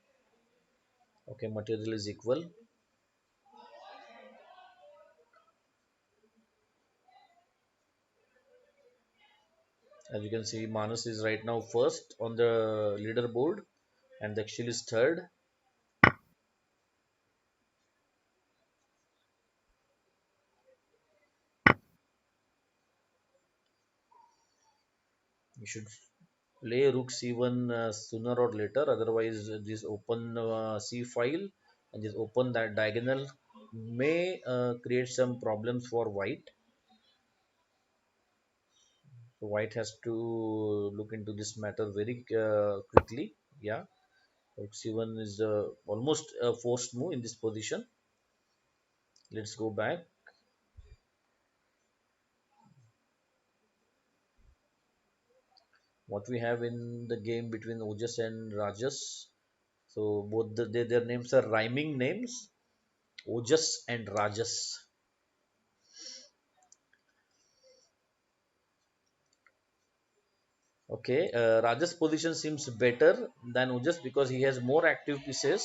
A: Okay, material is equal. As you can see, Manas is right now first on the leaderboard, and Dakshil is third. You should play rook c1 sooner or later. Otherwise, this open c file and this open that diagonal may create some problems for white. So white has to look into this matter very quickly. Yeah, rook c1 is almost a forced move in this position. Let's go back. What we have in the game between Ojas and Rajas. So both their names are rhyming names, Ojas and Rajas. Okay, Rajas' position seems better than Ojas because he has more active pieces.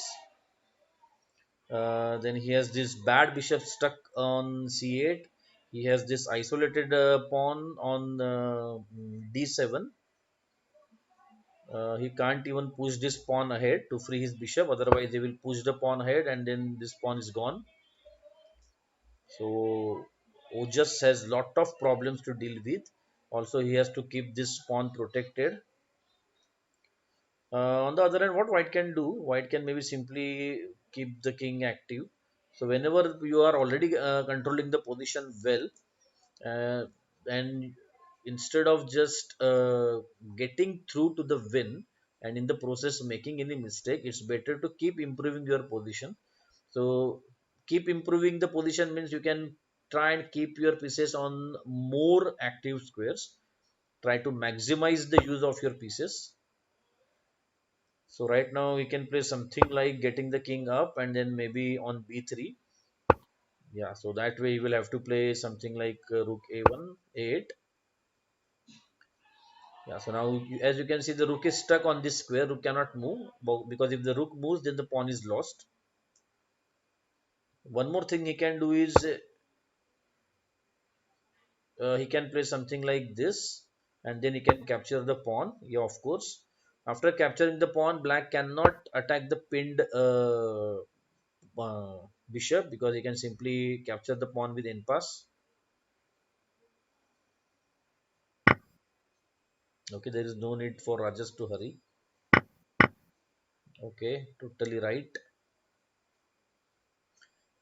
A: Then he has this bad bishop stuck on c8. He has this isolated pawn on d7. He can't even push this pawn ahead to free his bishop, otherwise he will push the pawn ahead and then this pawn is gone. So Ojas has lot of problems to deal with. Also he has to keep this pawn protected. On the other hand, what white can do, white can maybe simply keep the king active. So whenever you are already controlling the position well, uh, and instead of just getting through to the win and in the process making any mistake, it's better to keep improving your position. So keep improving the position means you can try and keep your pieces on more active squares, try to maximize the use of your pieces. So right now we can play something like getting the king up and then maybe on b3. Yeah, so that way you will have to play something like rook a1, a8. Yeah, so now as you can see, the rook is stuck on this square. Rook cannot move because if the rook moves, then the pawn is lost. One more thing he can do is he can play something like this, and then he can capture the pawn. Yeah, of course. After capturing the pawn, black cannot attack the pinned bishop because he can simply capture the pawn with n pass. Okay, there is no need for Rajas to hurry. Okay, totally right.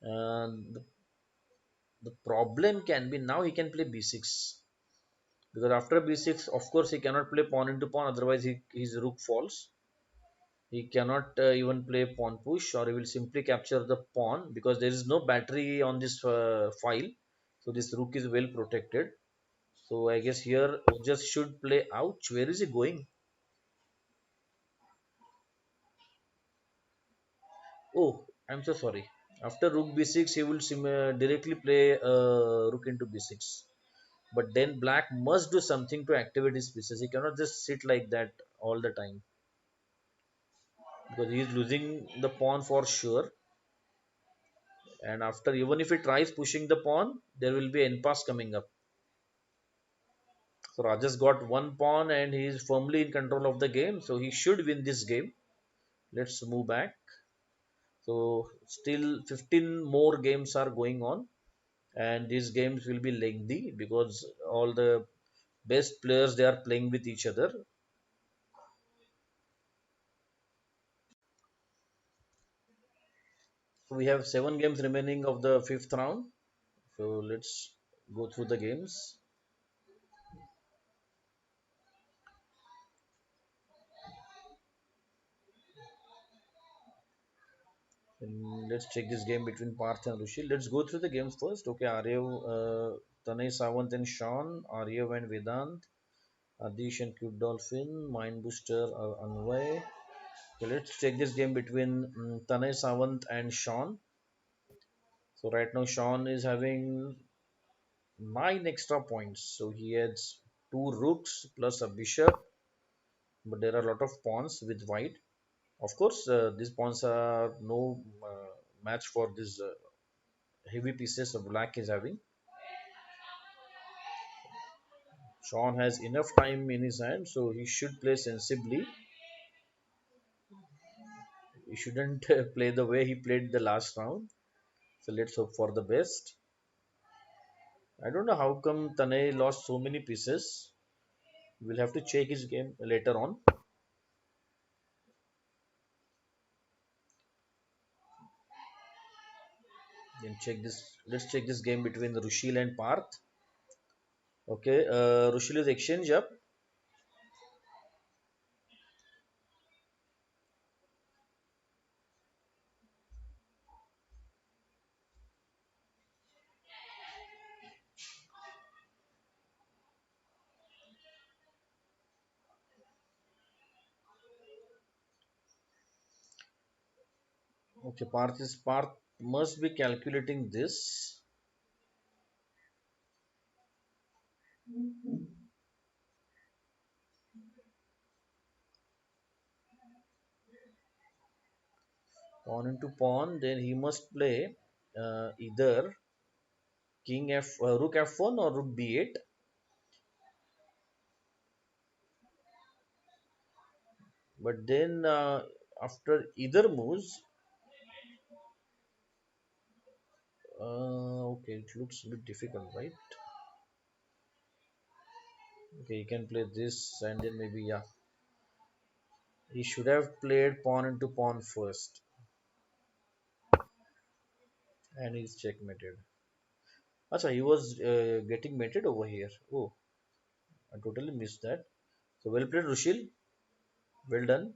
A: And the problem can be now he can play b6 because after b6, of course, he cannot play pawn into pawn, otherwise his rook falls. He cannot even play pawn push, or he will simply capture the pawn because there is no battery on this file. So this rook is well protected. So I guess here just should play. Ouch, where is he going? Oh, I'm so sorry. After rook b6, he will directly play rook into b6. But then black must do something to activate his pieces. He cannot just sit like that all the time because he is losing the pawn for sure. And after, even if he tries pushing the pawn, there will be an pass coming up. So Rajas got one pawn and he is firmly in control of the game. So he should win this game. Let's move back. So still 15 more games are going on, and these games will be lengthy because all the best players they are playing with each other. So we have 7 games remaining of the fifth round. So let's go through the games. And let's check this game between Parth and Rushi. Let's go through the games first. Okay, Aryav, Tanay Sawant and Sean, Aryav and Vedant, Adish and Cute Dolphin, Mind Booster or Anvay. Okay, let's check this game between Tanay Sawant and Sean. So right now Sean is having 9 extra points. So he has 2 rooks plus a bishop, but there are a lot of pawns with white. Of course, these pawns are no match for these heavy pieces of black is having. Sean has enough time in his hand, so he should play sensibly. He shouldn't play the way he played the last round. So let's hope for the best. I don't know how come Tanay lost so many pieces. We'll have to check his game later on. Then check this. Let's check this game between Rushil and Parth. Okay, Rushil is exchange up. Okay, Parth must be calculating this. Pawn into pawn. Then he must play either rook f1 or rook b8. But then after either moves, okay, it looks a bit difficult, right? Okay, you can play this, and then maybe, yeah, he should have played pawn into pawn first, and he's checkmated. Acha, he was getting mated over here. Oh, I totally missed that. So well played, Rushil. Well done.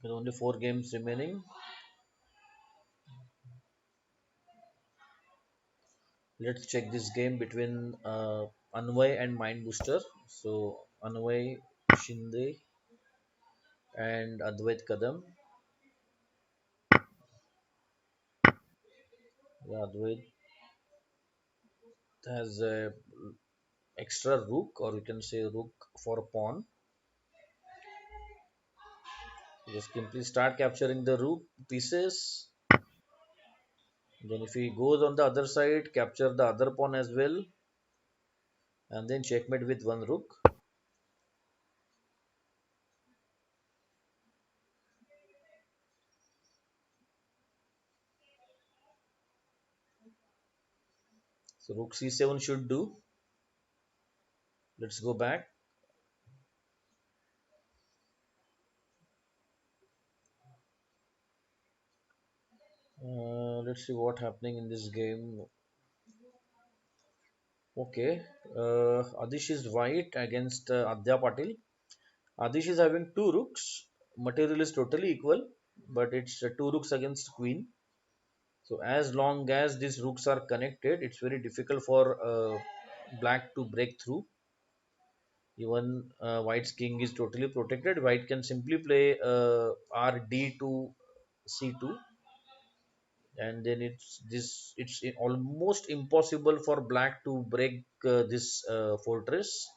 A: There's only four games remaining. Let's check this game between Anvay and Mind Booster. So Anvay Shinde and Advait Kadam. Yeah, Advait has a extra rook, or you can say rook for a pawn. Just simply start capturing the rook pieces. Then if he goes on the other side, capture the other pawn as well, and then checkmate with one rook. So rook c7 should do. Let's go back. Let's see what happening in this game. Okay, Adish is white against Adya Patil. Adish is having two rooks. Material is totally equal, but it's two rooks against queen. So as long as these rooks are connected, it's very difficult for black to break through. Even white's king is totally protected. White can simply play RD to C2, and then it's almost impossible for black to break this fortress.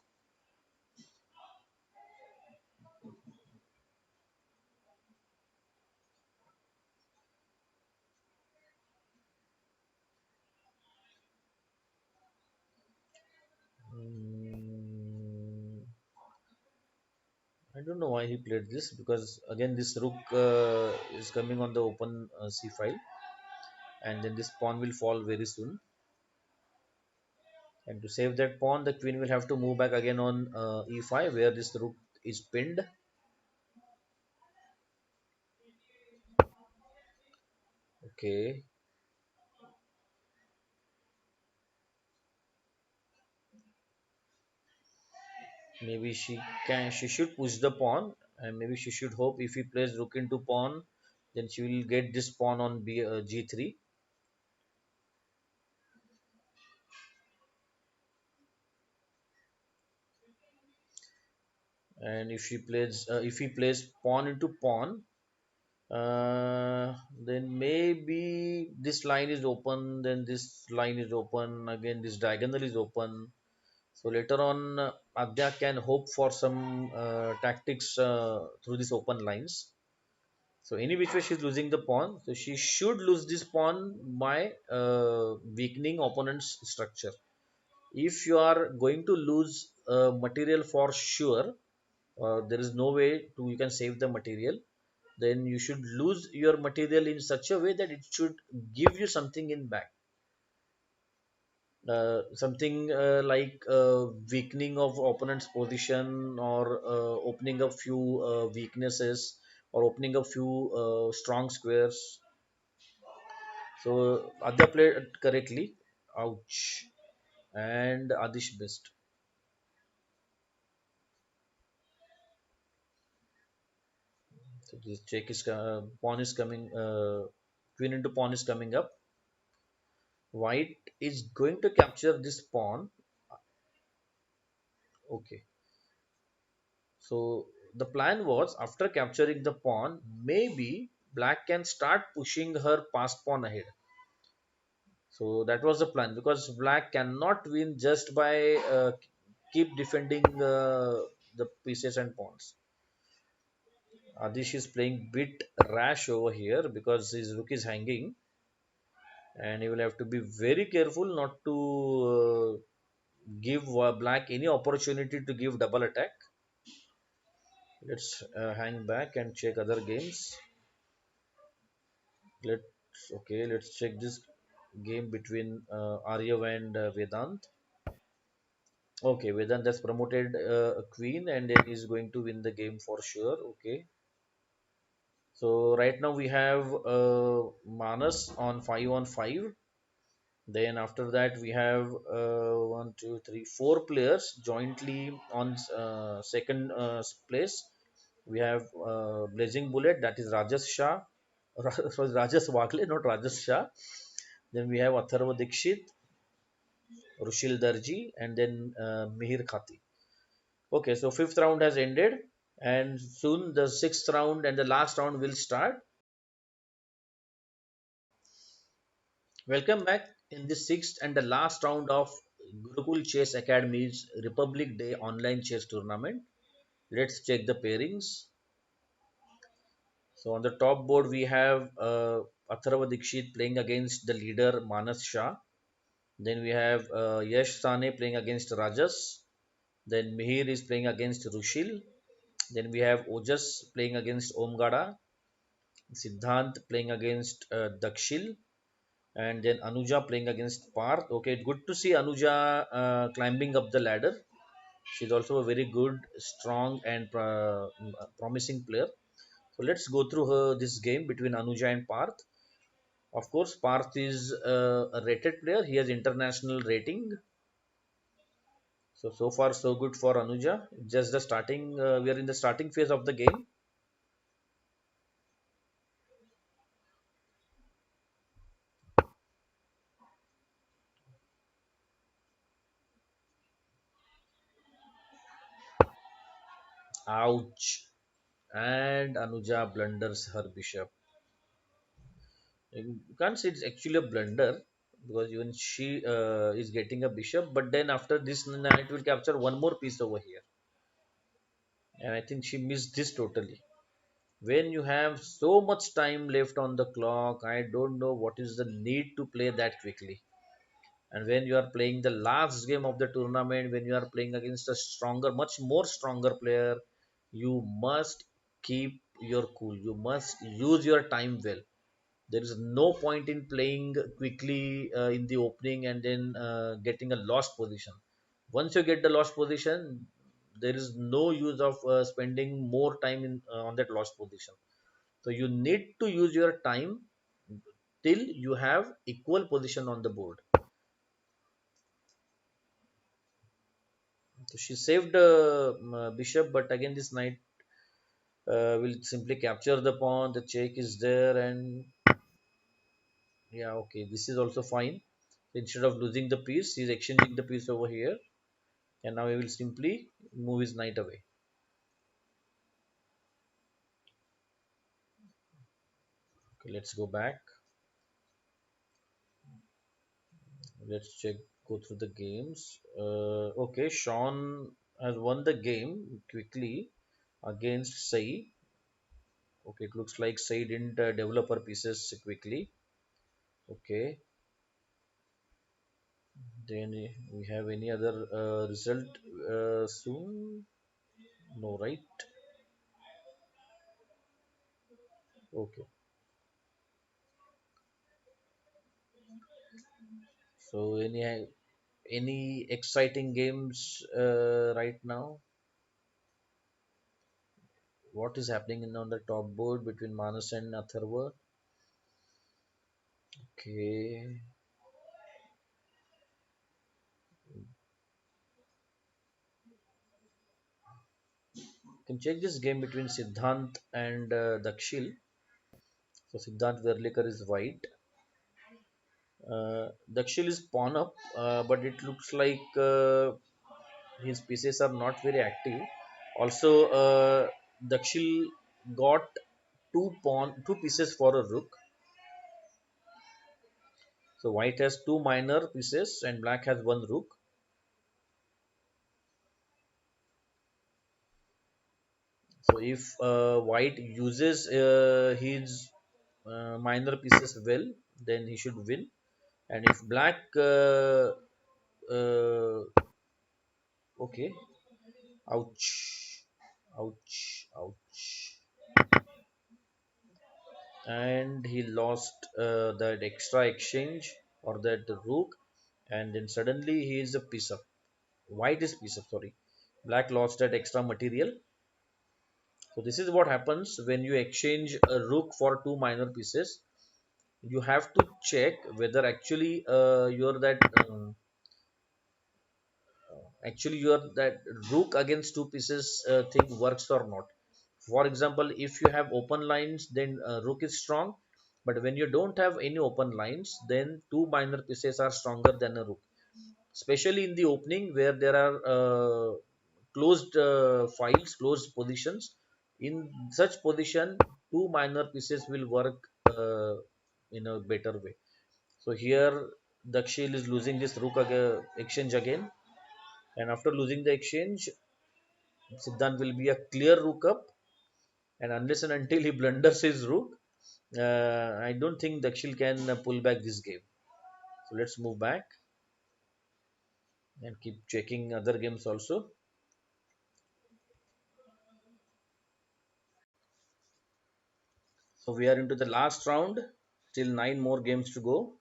A: Mm, I don't know why he played this, because again this rook is coming on the open c file, and then this pawn will fall very soon. And to save that pawn, the queen will have to move back again on e5, where this rook is pinned. Okay, maybe she should push the pawn, and maybe she should hope if he plays rook into pawn, then she will get this pawn on g3. And if he plays pawn into pawn, then maybe this line is open, then this line is open, again this diagonal is open. So later on, Adya can hope for some tactics through these open lines. So any which way she's losing the pawn, so she should lose this pawn by weakening opponent's structure. If you are going to lose material for sure, there is no way to you can save the material. Then you should lose your material in such a way that it should give you something in back. Something like weakening of opponent's position, or opening up few weaknesses, or opening up few strong squares. So Adya played correctly. Ouch. And Adish missed. So this check is pawn is coming. Queen into pawn is coming up. White is going to capture this pawn. Okay. So the plan was, after capturing the pawn, maybe black can start pushing her passed pawn ahead. So that was the plan, because black cannot win just by keep defending the pieces and pawns. Adish is playing bit rash over here because his rook is hanging, and he will have to be very careful not to give black any opportunity to give double attack. Let's hang back and check other games. Let's check this game between Aryav and Vedant. Okay, Vedant has promoted a queen and then is going to win the game for sure. Okay, so right now we have Manas on 5 on 5. Then after that we have one, two, three, four players jointly on second place. We have Blazing Bullet, that is Rajas Shah, sorry, Rajas Wakle, not Rajas Shah. Then we have Atharva Dikshit, Rushil Darji, and then Mihir Khati. Okay, so fifth round has ended, and soon the sixth round and the last round will start. Welcome back in the sixth and the last round of Gurukul Chess Academy's Republic Day online chess tournament. Let's check the pairings. So on the top board we have Atharva Dikshit playing against the leader Manas Shah. Then we have Yash Sane playing against Rajas. Then Mihir is playing against Rushil. Then we have Ojas playing against Omgada. Siddhant playing against Dakshil. And then Anuja playing against Parth. Okay, good to see Anuja climbing up the ladder. She's also a very good, strong, and promising player. So let's go through this game between Anuja and Parth. Of course, Parth is a rated player. He has international rating. So far so good for Anuja. Just the starting. We are in the starting phase of the game. Ouch! And Anuja blunders her bishop. You can't say it's actually a blunder because even she is getting a bishop. But then after this knight will capture one more piece over here, and I think she missed this totally. When you have so much time left on the clock, I don't know what is the need to play that quickly. And when you are playing the last game of the tournament, when you are playing against a stronger, much more stronger player, you must keep your cool. You must use your time well. There is no point in playing quickly in the opening and then getting a lost position. Once you get the lost position, there is no use of spending more time on that lost position. So you need to use your time till you have equal position on the board. So she saved bishop, but again this knight will simply capture the pawn. The check is there, and yeah, okay, this is also fine. Instead of losing the piece, he's exchanging the piece over here, and now he will simply move his knight away. Okay, let's go back. Let's check, go through the games. Okay, Sean has won the game quickly against Sai. Okay, it looks like Sai didn't develop her pieces quickly. Okay, then we have any other result soon? No, right? Okay. So any exciting games right now? What is happening on the top board between Manas and Atharva? Okay, you can check this game between Siddhant and Dakshil. So Siddhant Verlikar is white. Dakshil is pawn up, but it looks like his pieces are not very active. Also, Dakshil got two pieces for a rook. So white has two minor pieces and black has one rook. So if white uses his minor pieces well, then he should win. And if black, uh, okay, ouch, ouch, ouch, and he lost that extra exchange or that rook, and then suddenly he is a piece up. White is piece up, sorry. Black lost that extra material. So this is what happens when you exchange a rook for two minor pieces. You have to check whether actually your that rook against two pieces thing works or not. For example, if you have open lines, then rook is strong, but when you don't have any open lines, then two minor pieces are stronger than a rook, especially in the opening where there are closed files, closed positions. In such position, two minor pieces will work in a better way. So here Dakshil is losing this rook exchange again, and after losing the exchange, Siddhant will be a clear rook up, and unless and until he blunders his rook, I don't think Dakshil can pull back this game. So let's move back and keep checking other games also. So we are into the last round, still nine more games to go.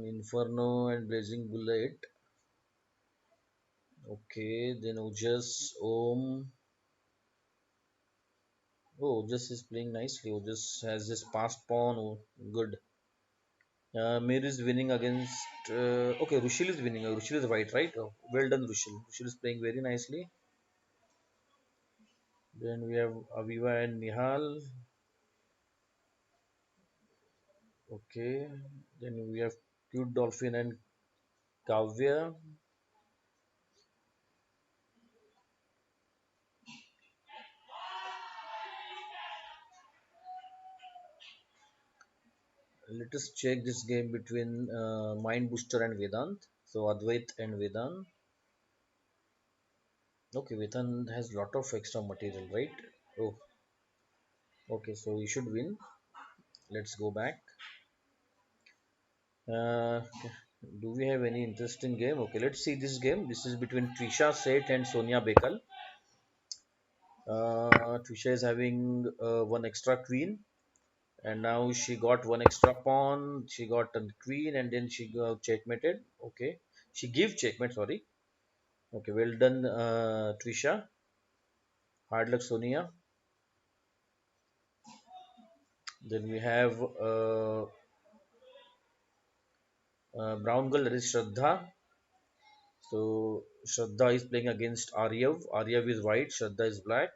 A: Inferno and Blazing Bullet. Okay, then Ojas, Om. Oh, Ojas is playing nicely. Ojas has this passed pawn. Oh, good. Mir is winning against. Okay, Rushil is winning. Rushil is white, right? Oh, well done, Rushil. Rushil is playing very nicely. Then we have Aviva and Nihal. Okay. Then we have Cute Dolphin and Kavya. Let us check this game between Mind Booster and Vedant. So Advait and Vedant. Okay, Vedant has lot of extra material, right? Oh, okay. So he should win. Let's go back. Okay. Do we have any interesting game? Okay, let's see this game. This is between Trisha Seth and Sonia Bekal. Trisha is having one extra queen, and now she got one extra pawn. She got a queen, and then she got checkmated. Okay, she give checkmate. Sorry. Okay, well done, Trisha. Hard luck, Sonia. Then we have brown girl, that is Shraddha. So Shraddha is playing against Aryav. Aryav is white, Shraddha is black.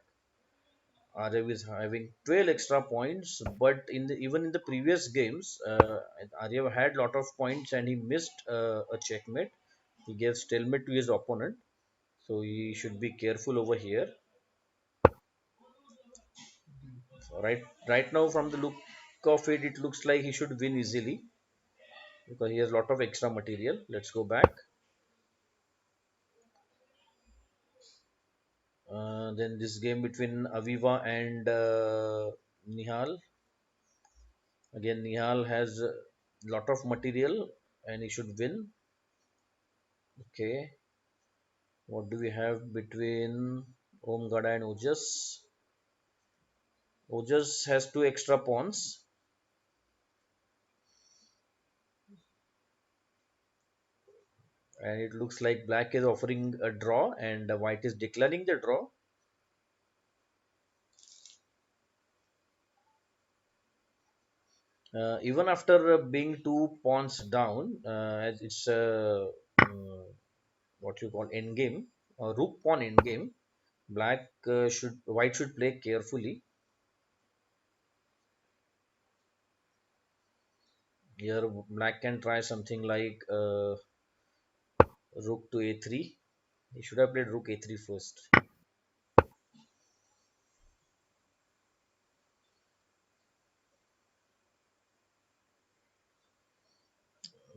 A: Aryav is having 12 extra points, but even in the previous games, Aryav had lot of points and he missed a checkmate. He gave stalemate to his opponent, so he should be careful over here. So right now, from the look of it, it looks like he should win easily because he has lot of extra material. Let's go back. Then this game between Aviva and Nihal. Again, Nihal has a lot of material and he should win. Okay. What do we have between Om Gada and Ojas? Ojas has two extra pawns, and it looks like black is offering a draw and white is declining the draw. Even after being two pawns down, as it's what you call end game, rook pawn end game. Black should white should play carefully. Here, black can try something like rook to a3. He should have played rook a3 first.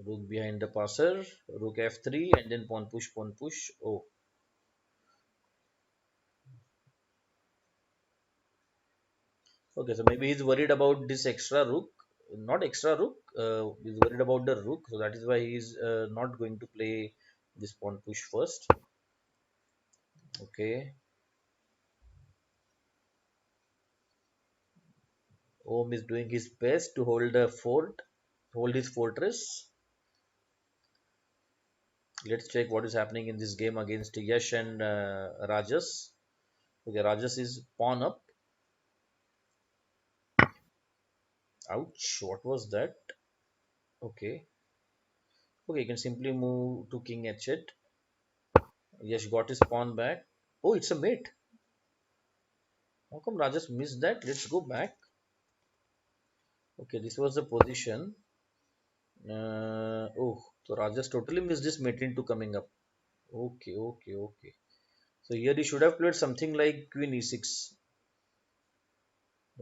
A: Rook behind the passer. Rook f3 and then pawn push, pawn push. Oh, okay. So maybe he's worried about this extra rook. Not extra rook. He's worried about the rook. So that is why he's not going to play this pawn push first. Okay. Om is doing his best to hold the fort, hold his fortress. Let's check what is happening in this game against Yash and Rajas. Okay, Rajas is pawn up. Ouch, what was that? Okay. Okay, you can simply move to King H8. Yash got his pawn back. Oh, it's a mate. How come Rajas missed that? Let's go back. Okay, this was the position. Oh, so Rajas totally missed this mate into coming up. Okay, okay, okay. So here he should have played something like Queen E6,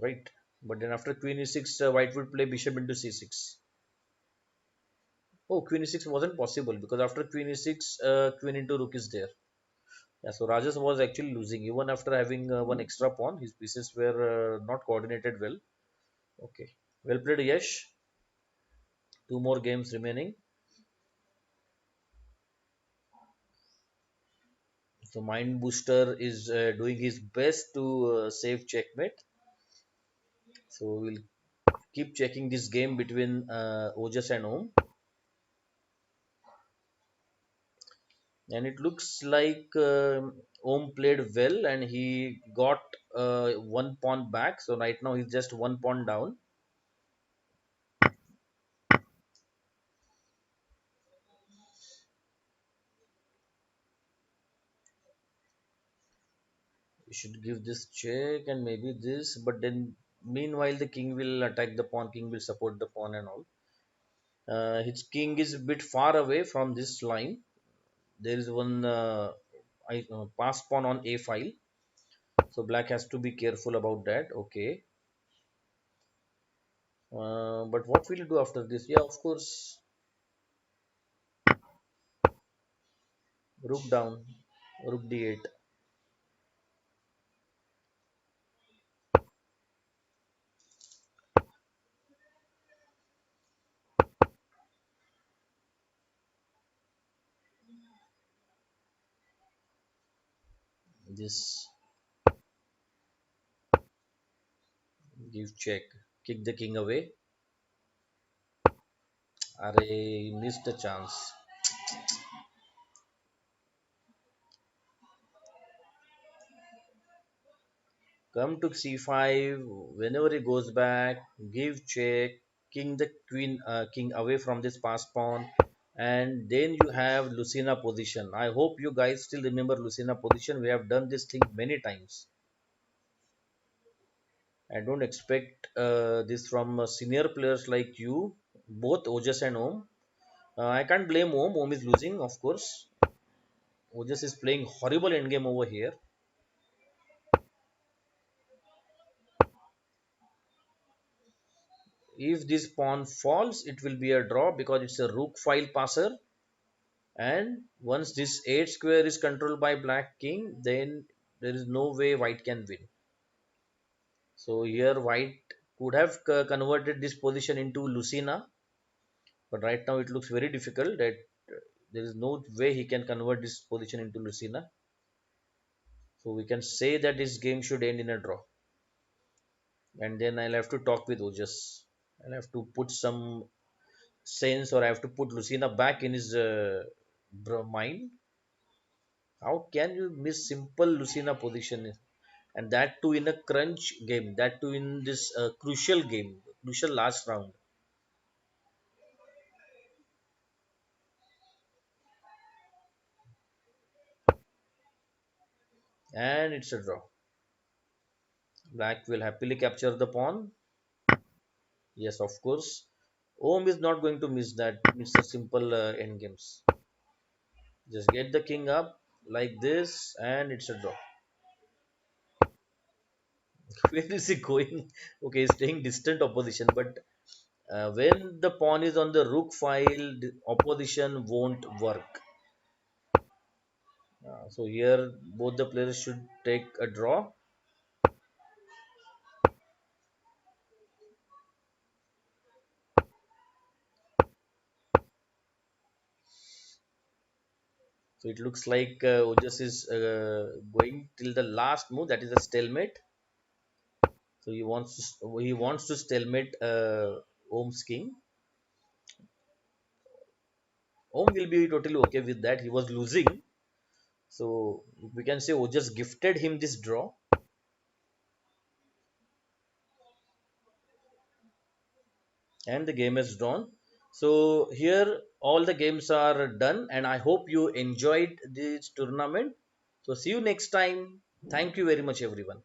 A: right? But then after Queen E6, White would play Bishop into C6. Oh, Queen E6 wasn't possible because after Queen E6, Queen into Rook is there. Yeah, so Rajas was actually losing even after having one extra pawn. His pieces were not coordinated well. Okay, well played, Yash. Two more games remaining. So Mind Booster is doing his best to save checkmate. So we'll keep checking this game between Ojas and Om. And it looks like Om played well and he got one pawn back. So right now he's just one pawn down. You should give this check and maybe this, but then meanwhile the king will attack the pawn. King will support the pawn and all. His king is a bit far away from this line. There is one pass pawn on a file, so black has to be careful about that. Okay, but what will you do after this? Yeah, of course, rook down, rook d8. This give check, kick the king away. Array missed the chance. Come to c5. Whenever he goes back, give check, king the king away from this pass pawn, and then you have Lucina position. I hope you guys still remember Lucina position. We have done this thing many times. I don't expect this from senior players like you, both Ojas and Om. I can't blame Om. Om is losing, of course. Ojas is playing horrible endgame over here. If this pawn falls, it will be a draw because it's a rook file passer. And once this 8 square is controlled by black king, then there is no way white can win. So here white could have converted this position into Lucina, but right now it looks very difficult that there is no way he can convert this position into Lucina. So we can say that this game should end in a draw. And then I'll have to talk with Ojas. I'll have to put some sense or I have to put Lucina back in his mind. How can you miss simple Lucina position? And that too in a crunch game, that too in this crucial game, crucial last round. And it's a draw. Black will happily capture the pawn. Yes, of course. Om is not going to miss that. It's a simple end games. Just get the king up like this and it's a draw. Where is he going? Okay, he's staying distant opposition, but When the pawn is on the rook file, the opposition won't work. So here both the players should take a draw. So it looks like Ojas is going till the last move, that is a stalemate. So he wants to stalemate Om's king. Om will be totally okay with that. He was losing, so we can say Ojas gifted him this draw, and the game is drawn. So here all the games are done, and I hope you enjoyed this tournament. So see you next time. Thank you very much, everyone.